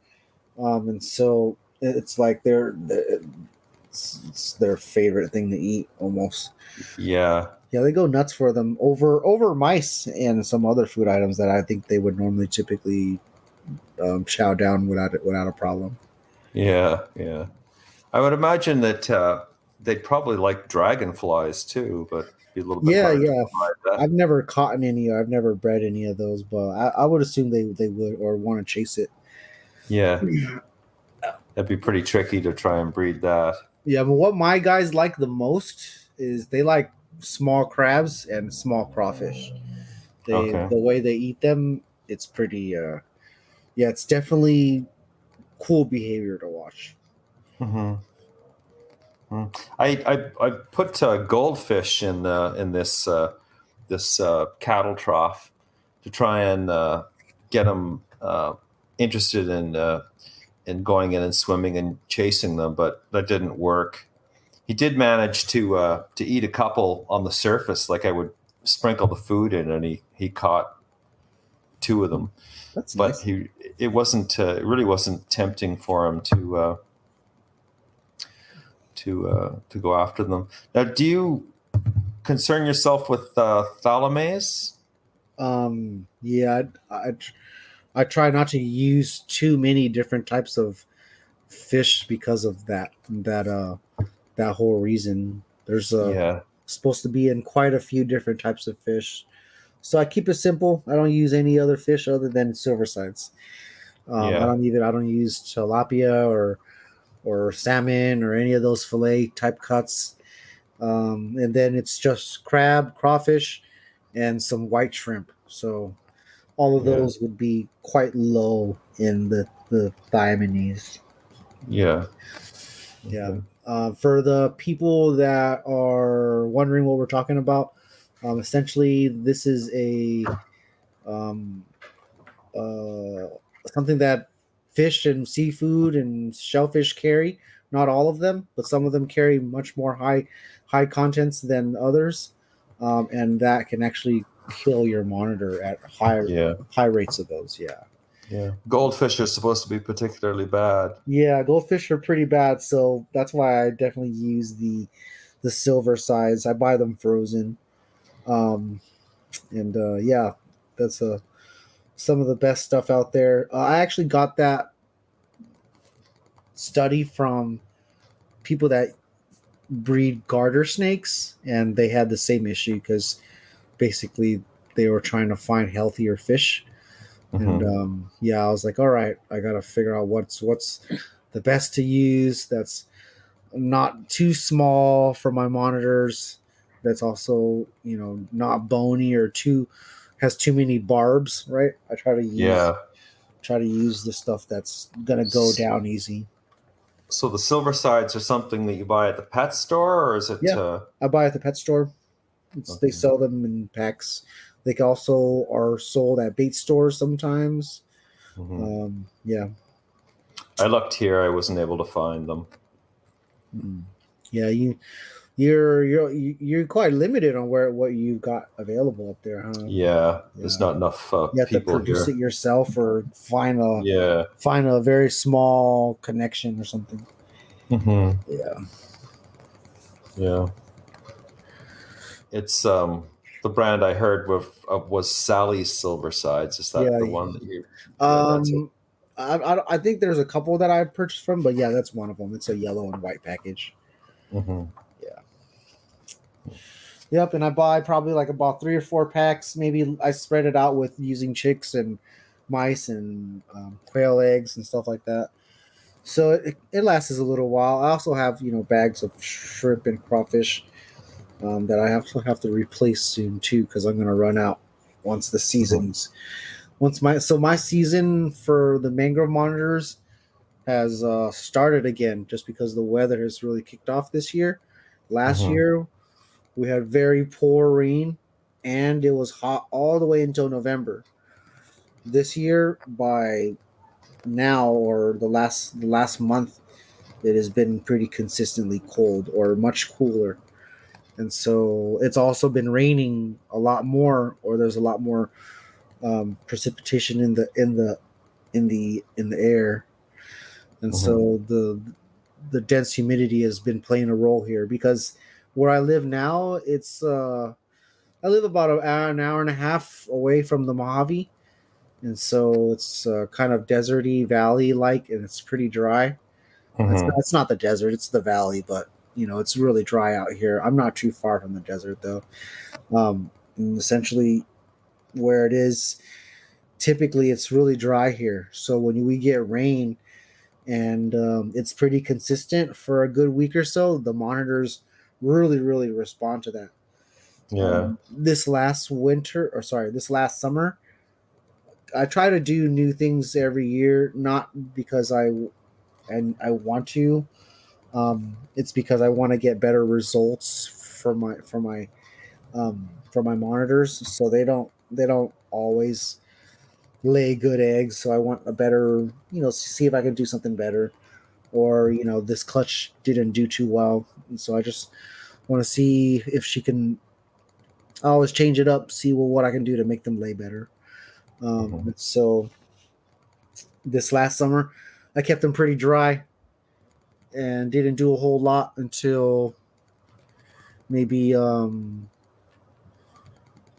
and so it's like it's their favorite thing to eat almost. Yeah. Yeah, they go nuts for them over mice and some other food items that I think they would normally typically chow down without a problem. Yeah. Yeah. I would imagine that they'd probably like dragonflies too, but be a little bit hard to provide that. I've never caught any. I've never bred any of those, but I would assume they would or want to chase it. Yeah. That'd be pretty tricky to try and breed that. Yeah, but what my guys like the most is they like small crabs and small crawfish. The way they eat them, it's pretty. It's definitely cool behavior to watch. Mm-hmm. I put goldfish in this cattle trough to try and get them interested in going in and swimming and chasing them, but that didn't work. He did manage to eat a couple on the surface, like I would sprinkle the food in, and he caught 2 of them. That's but nice. It really wasn't tempting for him to go after them. Now, do you concern yourself with thalamies? Yeah, I try not to use too many different types of fish because of that whole reason. There's supposed to be in quite a few different types of fish, so I keep it simple. I don't use any other fish other than silver sides. I don't use tilapia or salmon or any of those fillet type cuts. And then it's just crab, crawfish, and some white shrimp. So all of those would be quite low in the thiamines. Yeah. Yeah. For the people that are wondering what we're talking about, essentially this is a something that fish and seafood and shellfish carry. Not all of them, but some of them carry much more high contents than others, and that can actually kill your monitor at high rates of those. Yeah. Goldfish are supposed to be particularly bad. Yeah, goldfish are pretty bad, so that's why I definitely use the silver size. I buy them frozen, and that's some of the best stuff out there. I actually got that study from people that breed garter snakes, and they had the same issue because basically they were trying to find healthier fish. And I was like, all right, I gotta figure out what's the best to use that's not too small for my monitors, that's also not bony or has too many barbs, right? I try to use the stuff that's gonna go down easy. So the silver sides are something that you buy at the pet store, or is it? I buy at the pet store. They sell them in packs. They also are sold at bait stores sometimes. I looked here. I wasn't able to find them. Yeah, you're quite limited on what you've got available up there, huh? Yeah, there's not enough people here. You have to produce it yourself or find a very small connection or something. Yeah. It's the brand I heard was Sally's Silver Sides. Is that the one that you? I think there's a couple that I purchased from, but that's one of them. It's a yellow and white package. Yep, and I buy probably like about 3 or 4 packs. Maybe I spread it out with using chicks and mice and quail eggs and stuff like that. So it lasts a little while. I also have bags of shrimp and crawfish that I have to replace soon too, because I'm going to run out once the seasons. My season for the mangrove monitors has started again, just because the weather has really kicked off this year. Last year, we had very poor rain, and it was hot all the way until November. This year, by now or the last month, it has been pretty consistently cold or much cooler, and so it's also been raining a lot more, or there's a lot more precipitation in the air, and so the dense humidity has been playing a role here because where I live now, I live about an hour and a half away from the Mojave, and so it's kind of deserty valley like, and it's pretty dry. It's not the desert; it's the valley, but it's really dry out here. I'm not too far from the desert though. And essentially, where it is, typically it's really dry here. So when we get rain and it's pretty consistent for a good week or so, the monitors really respond to that. Yeah. This last summer, I try to do new things every year, not because I want to. It's because I want to get better results for my monitors, so they don't always lay good eggs. So I want a better, see if I can do something better, or this clutch didn't do too well, and so I just want to see if she can. I always change it up, see what I can do to make them lay better. So this last summer, I kept them pretty dry and didn't do a whole lot until maybe I'd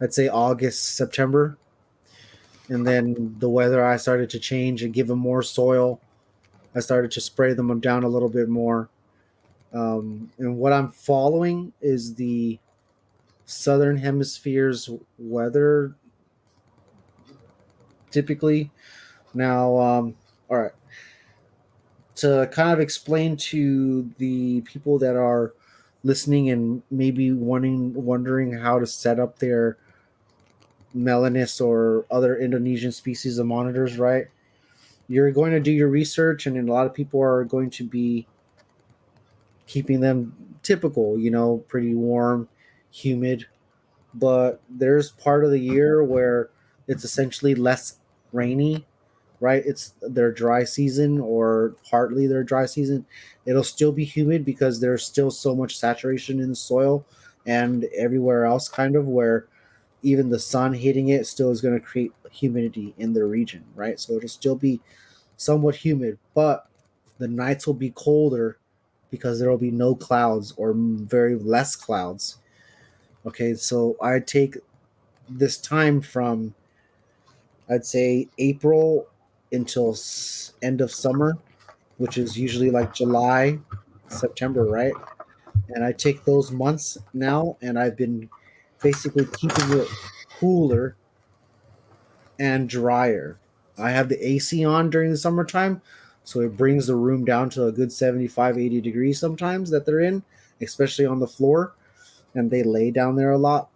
say August, September, and then the weather I started to change and give them more soil. I started to spray them down a little bit more. And what I'm following is the Southern Hemisphere's weather typically. Now, all right. To kind of explain to the people that are listening and maybe wondering how to set up their melinus or other Indonesian species of monitors, right? You're going to do your research, and a lot of people are going to be keeping them typical, pretty warm, humid. But there's part of the year where it's essentially less rainy, right? It's their dry season or partly their dry season. It'll still be humid because there's still so much saturation in the soil and everywhere else, kind of, where even the sun hitting it still is going to create humidity in the region, right? So it'll still be somewhat humid, but the nights will be colder because there will be no clouds or very less clouds. Okay, so I take this time from, I'd say, April until end of summer, which is usually like July, September, right? And I take those months now, and I've been basically keeping it cooler and drier. I have the AC on during the summertime, so it brings the room down to a good 75, 80 degrees sometimes that they're in, especially on the floor, and they lay down there a lot,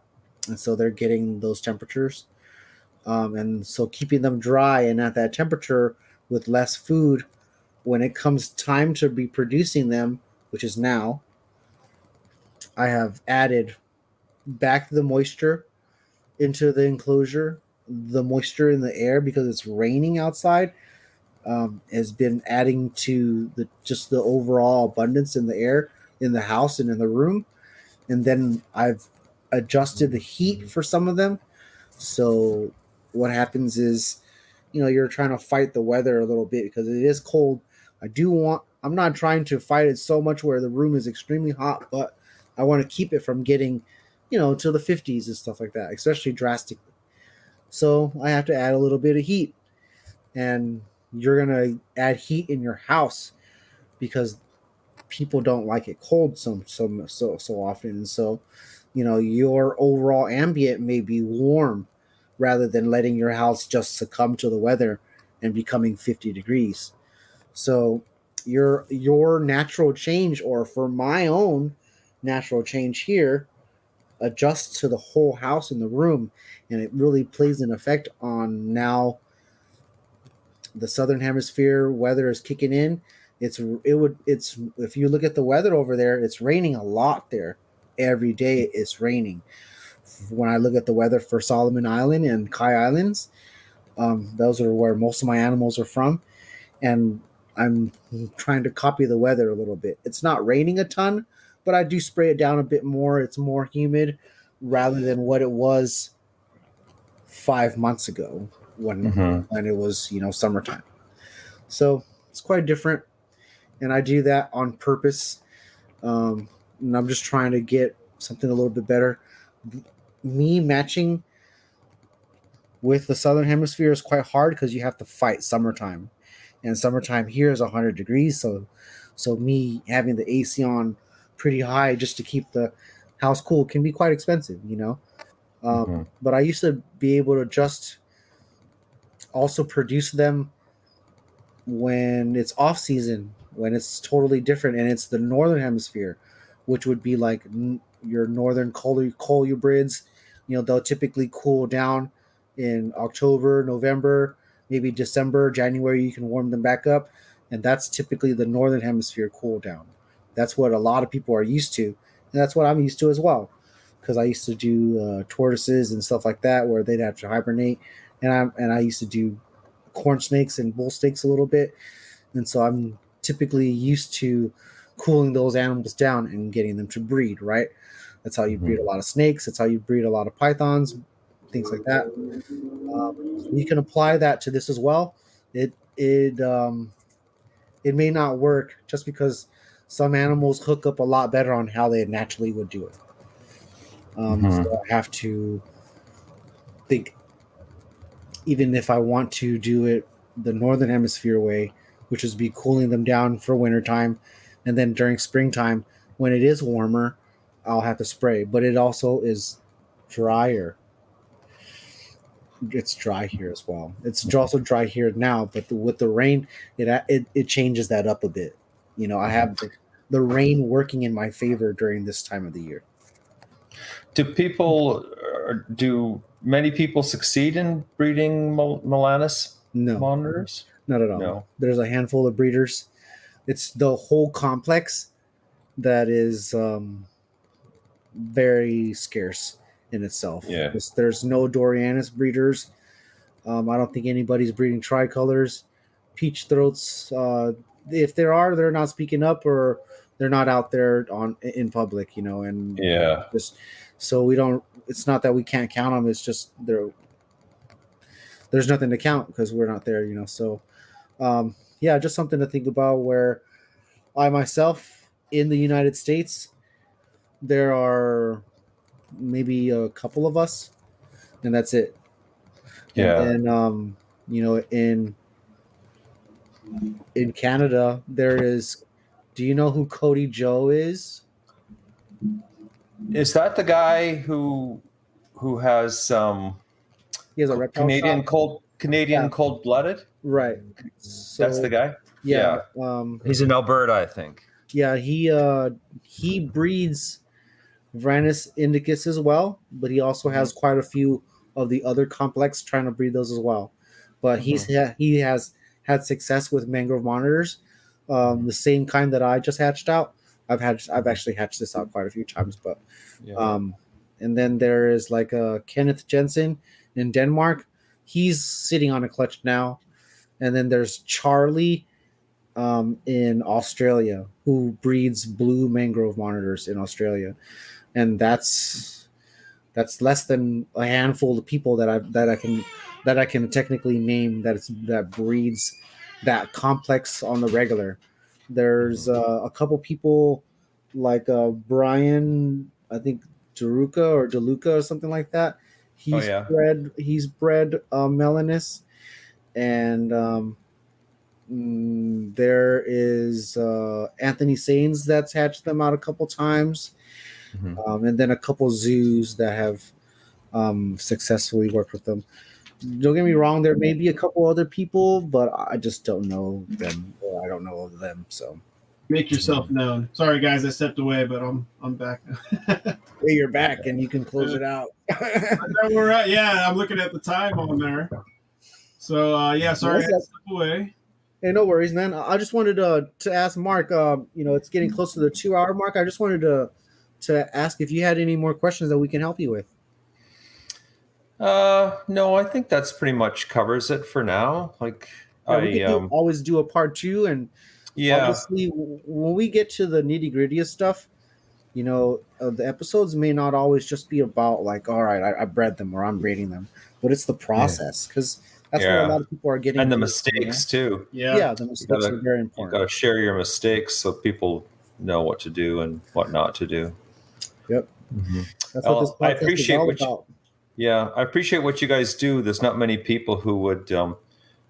and so they're getting those temperatures. And so keeping them dry and at that temperature with less food, when it comes time to be producing them, which is now, I have added back the moisture into the enclosure. The moisture in the air, because it's raining outside, has been adding to the overall abundance in the air in the house and in the room. And then I've adjusted the heat for some of them. So what happens is, you're trying to fight the weather a little bit because it is cold. I'm not trying to fight it so much where the room is extremely hot, but I want to keep it from getting, to the 50s and stuff like that, especially drastically. So I have to add a little bit of heat, and you're going to add heat in your house because people don't like it cold so often. And so, your overall ambient may be warm rather than letting your house just succumb to the weather and becoming 50 degrees. So your natural change, or for my own natural change here, adjusts to the whole house and the room, and it really plays an effect on now the southern hemisphere weather is kicking in, It's if you look at the weather over there, it's raining a lot there. Every day it's raining. When I look at the weather for Solomon Island and Kai Islands, those are where most of my animals are from, and I'm trying to copy the weather a little bit. It's not raining a ton, but I do spray it down a bit more. It's more humid rather than what it was 5 months ago when it was summertime. So it's quite different, and I do that on purpose. And I'm just trying to get something a little bit better. Me matching with the southern hemisphere is quite hard because you have to fight summertime, and summertime here is 100 degrees. So me having the AC on pretty high just to keep the house cool can be quite expensive, But I used to be able to just also produce them when it's off season, when it's totally different, and it's the northern hemisphere, which would be like your northern colubrids. They'll typically cool down in October, November, maybe December, January. You can warm them back up, and that's typically the northern hemisphere cool down. That's what a lot of people are used to, and that's what I'm used to as well, because I used to do tortoises and stuff like that where they'd have to hibernate, and I used to do corn snakes and bull snakes a little bit, and so I'm typically used to cooling those animals down and getting them to breed. Right, that's how you breed a lot of snakes. That's how you breed a lot of pythons, things like that. You can apply that to this as well. It may not work just because some animals hook up a lot better on how they naturally would do it. So I have to think, even if I want to do it the northern hemisphere way, which is be cooling them down for wintertime, and then during springtime when it is warmer, I'll have to spray. But it also is drier. It's dry here as well. It's also dry here now, but with the rain, it changes that up a bit. I have the rain working in my favor during this time of the year. Do many people succeed in breeding melinus monitors? Not at all. No. There's a handful of breeders. It's the whole complex that is very scarce in itself. Yeah. There's no Dorianus breeders. I don't think anybody's breeding tricolors, peach throats. If there are, they're not speaking up, or they're not out there in public, and just so we don't. It's not that we can't count them. It's just there's nothing to count because we're not there, So, just something to think about. Where I myself in the United States, there are maybe a couple of us, and that's it. Yeah. And in Canada, there is. Do you know who Cody Joe is? Is that the guy who has He has a reptile Canadian cold-blooded? Right. So, that's the guy? Yeah. He's in Alberta, I think. Yeah, he breeds Varanus Indicus as well, but he also has quite a few of the other complex trying to breed those as well. But he has had success with mangrove monitors, the same kind that I just hatched out. I've actually hatched this out quite a few times, but and then there is like Kenneth Jensen in Denmark. He's sitting on a clutch now, and then there's Charlie in Australia who breeds blue mangrove monitors in Australia, and that's less than a handful of people that I can technically name that breeds that complex on the regular. There's a couple people like Brian, I think DeLuca or something like that. He's bred melinus, and there is Anthony Sains that's hatched them out a couple times, and then a couple zoos that have successfully worked with them. Don't get me wrong, there may be a couple other people, but I just don't know them, or I don't know of them. So make yourself known. Sorry guys, I stepped away, but I'm back. Hey, you're back, and you can close it out. We're I'm looking at the time on there. So sorry, I stepped away. Hey, no worries, man. I just wanted to ask Mark. It's getting close to the 2 hour mark. I just wanted to ask if you had any more questions that we can help you with. No, I think that's pretty much covers it for now. Like Yeah, we could always do a part two, and yeah, obviously when we get to the nitty gritty of stuff, the episodes may not always just be about like, all right, I bred them or I'm breeding them, but it's the process because that's what a lot of people are getting. And the to, mistakes too. Yeah, the mistakes are very important. You got to share your mistakes so people know what to do and what not to do. Yep, that's what this I podcast appreciate is all what about. I appreciate what you guys do. There's not many people who would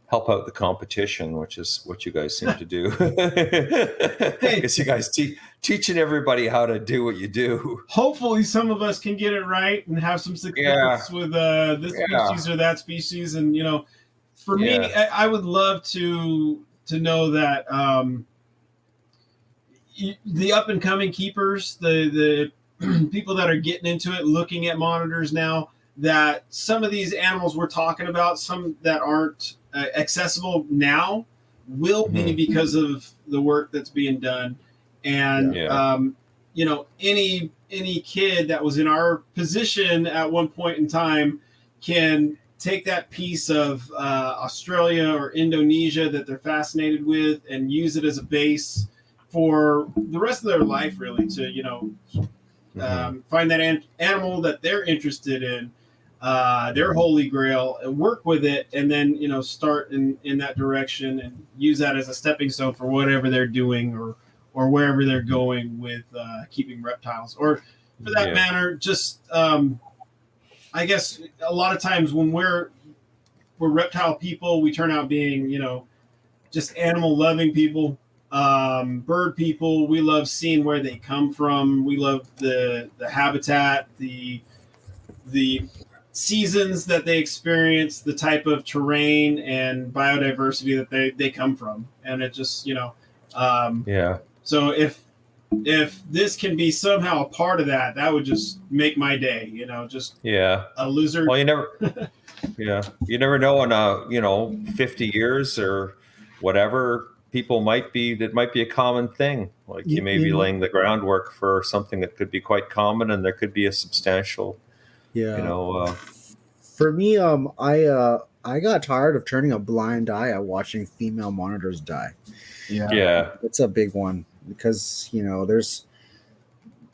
help out the competition, which is what you guys seem to do. Because you guys teaching everybody how to do what you do. Hopefully some of us can get it right and have some success with this species or that species. And, for me, I would love to know that the up and coming keepers, the people that are getting into it, looking at monitors now, that some of these animals we're talking about, some that aren't accessible now, will be because of the work that's being done. And any kid that was in our position at one point in time can take that piece of Australia or Indonesia that they're fascinated with and use it as a base for the rest of their life, really, to find that animal that they're interested in, their holy grail, and work with it, and then start in that direction and use that as a stepping stone for whatever they're doing or wherever they're going with keeping reptiles, or for that matter, just I guess a lot of times when we're reptile people, we turn out being just animal loving people. Bird people, we love seeing where they come from. We love the habitat, the seasons that they experience, the type of terrain and biodiversity that they come from, and it just So if this can be somehow a part of that, that would just make my day. Just a lizard. Well, you never know in 50 years or whatever. People might be a common thing. Like you may be laying the groundwork for something that could be quite common, and there could be a substantial. For me, I got tired of turning a blind eye at watching female monitors die. It's a big one because there's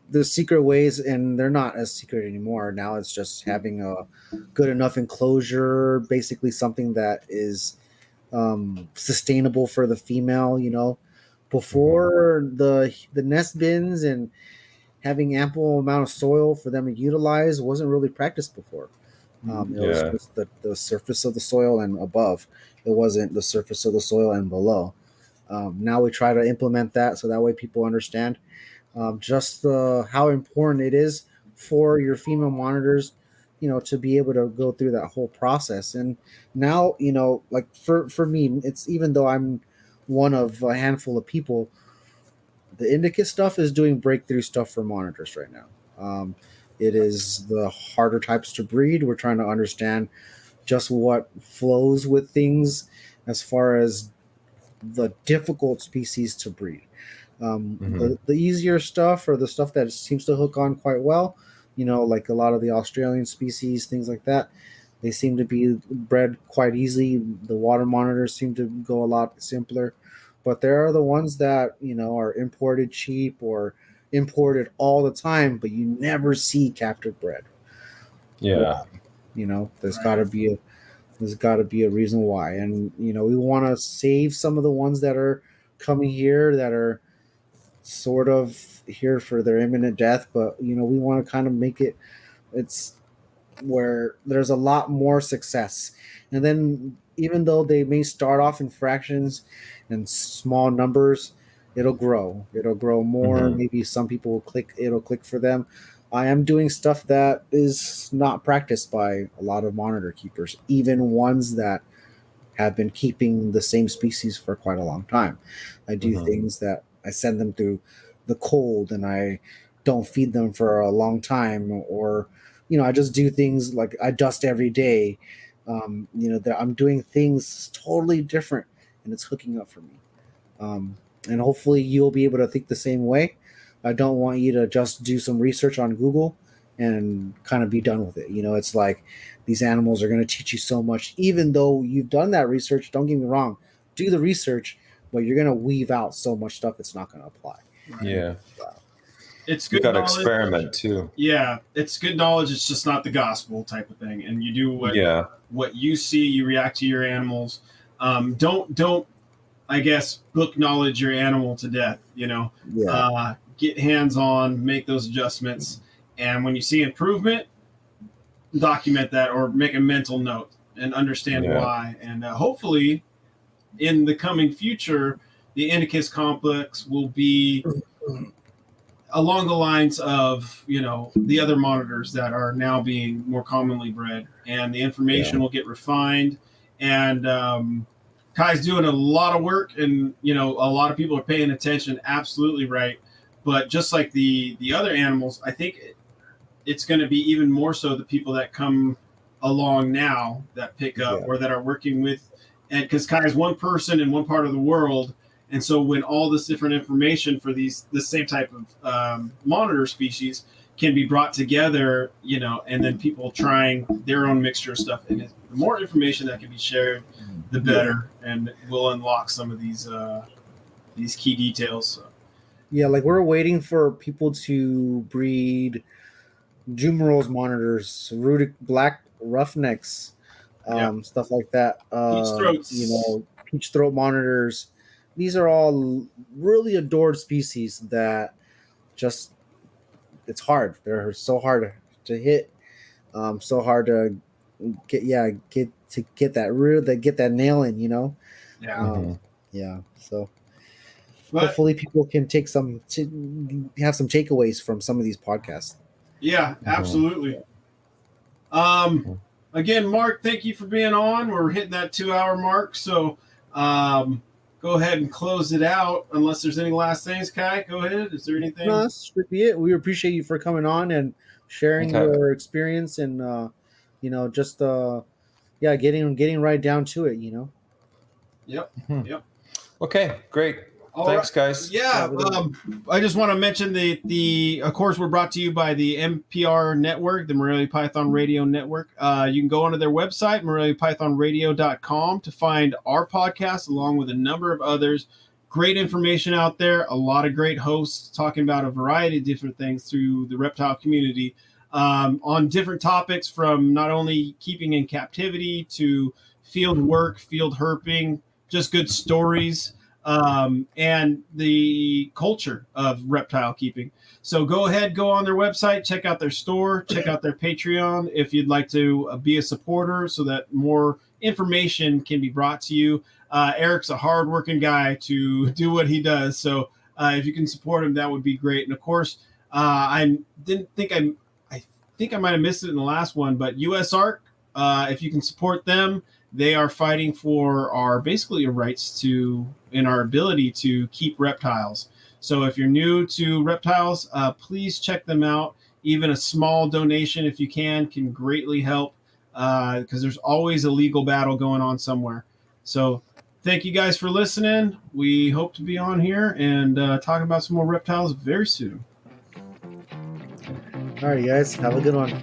the secret ways, and they're not as secret anymore. Now it's just having a good enough enclosure, basically something that is sustainable for the female. Before the nest bins and having ample amount of soil for them to utilize wasn't really practiced before. It was just the surface of the soil and above. It wasn't the surface of the soil and below. Now we try to implement that so that way people understand just how important it is for your female monitors, to be able to go through that whole process. And now, like for me, it's, even though I'm one of a handful of people, the Indicus stuff is doing breakthrough stuff for monitors right now. It is the harder types to breed. We're trying to understand just what flows with things as far as the difficult species to breed. The easier stuff, or the stuff that seems to hook on quite well, like a lot of the Australian species, things like that, they seem to be bred quite easily. The water monitors seem to go a lot simpler. But there are the ones that, are imported cheap or imported all the time, but you never see captive bred. There's got to be a reason why. And, we want to save some of the ones that are coming here that are sort of here for their imminent death. But, we want to kind of make it's where there's a lot more success. And then even though they may start off in fractions and small numbers, it'll grow more. Maybe some people it'll click for them. I am doing stuff that is not practiced by a lot of monitor keepers, even ones that have been keeping the same species for quite a long time. I do things that I send them through the cold, and I don't feed them for a long time, or I just do things like I dust every day. I'm doing things totally different and it's hooking up for me. And hopefully you'll be able to think the same way. I don't want you to just do some research on Google and kind of be done with it. It's like these animals are going to teach you so much, even though you've done that research. Don't get me wrong, do the research, but you're going to weave out so much stuff it's not going to apply. Yeah. It's good. You got to knowledge. experiment too. Yeah, it's good knowledge. It's just not the gospel type of thing. And you do what you see. You react to your animals. Don't I guess book knowledge your animal to death. Get hands on, make those adjustments, and when you see improvement, document that or make a mental note and understand why. And hopefully, in the coming future, the Indicus complex will be along the lines of, the other monitors that are now being more commonly bred, and the information will get refined. And Kai's doing a lot of work, and, a lot of people are paying attention. Absolutely right. But just like the other animals, I think it's going to be even more so the people that come along now that pick up or that are working with, and because Kai is one person in one part of the world. And so when all this different information for this same type of monitor species can be brought together, and then people trying their own mixture of stuff, and the more information that can be shared, the better, and we'll unlock some of these key details. So. Yeah, like we're waiting for people to breed Jumerals monitors, rooted black roughnecks, stuff like that. Peach throats. Peach throat monitors. These are all really adored species that just, it's hard. They're so hard to hit, so hard to get that nail in, So hopefully people can have some takeaways from some of these podcasts. Yeah, absolutely. Again, Mark, thank you for being on. We're hitting that 2-hour mark, so go ahead and close it out. Unless there's any last things, Kai, go ahead. Is there anything? No, that should be it. We appreciate you for coming on and sharing your experience, and getting right down to it. Yep. Okay, great. Thanks, guys. Yeah, I just want to mention of course, we're brought to you by the MPR network, the Morelia Python Radio Network. You can go onto their website, moreliapythonradio.com, to find our podcast along with a number of others. Great information out there. A lot of great hosts talking about a variety of different things through the reptile community on different topics, from not only keeping in captivity to field work, field herping, just good stories. And the culture of reptile keeping. So go on their website, check out their store, check out their Patreon if you'd like to be a supporter so that more information can be brought to you. Eric's a hardworking guy to do what he does. So if you can support him, that would be great. And of course, I think I might have missed it in the last one, but USARK, if you can support them, they are fighting for our rights in our ability to keep reptiles. So if you're new to reptiles, please check them out. Even a small donation, if you can greatly help, because there's always a legal battle going on somewhere. So thank you guys for listening. We hope to be on here and talk about some more reptiles very soon. All right, guys. Have a good one.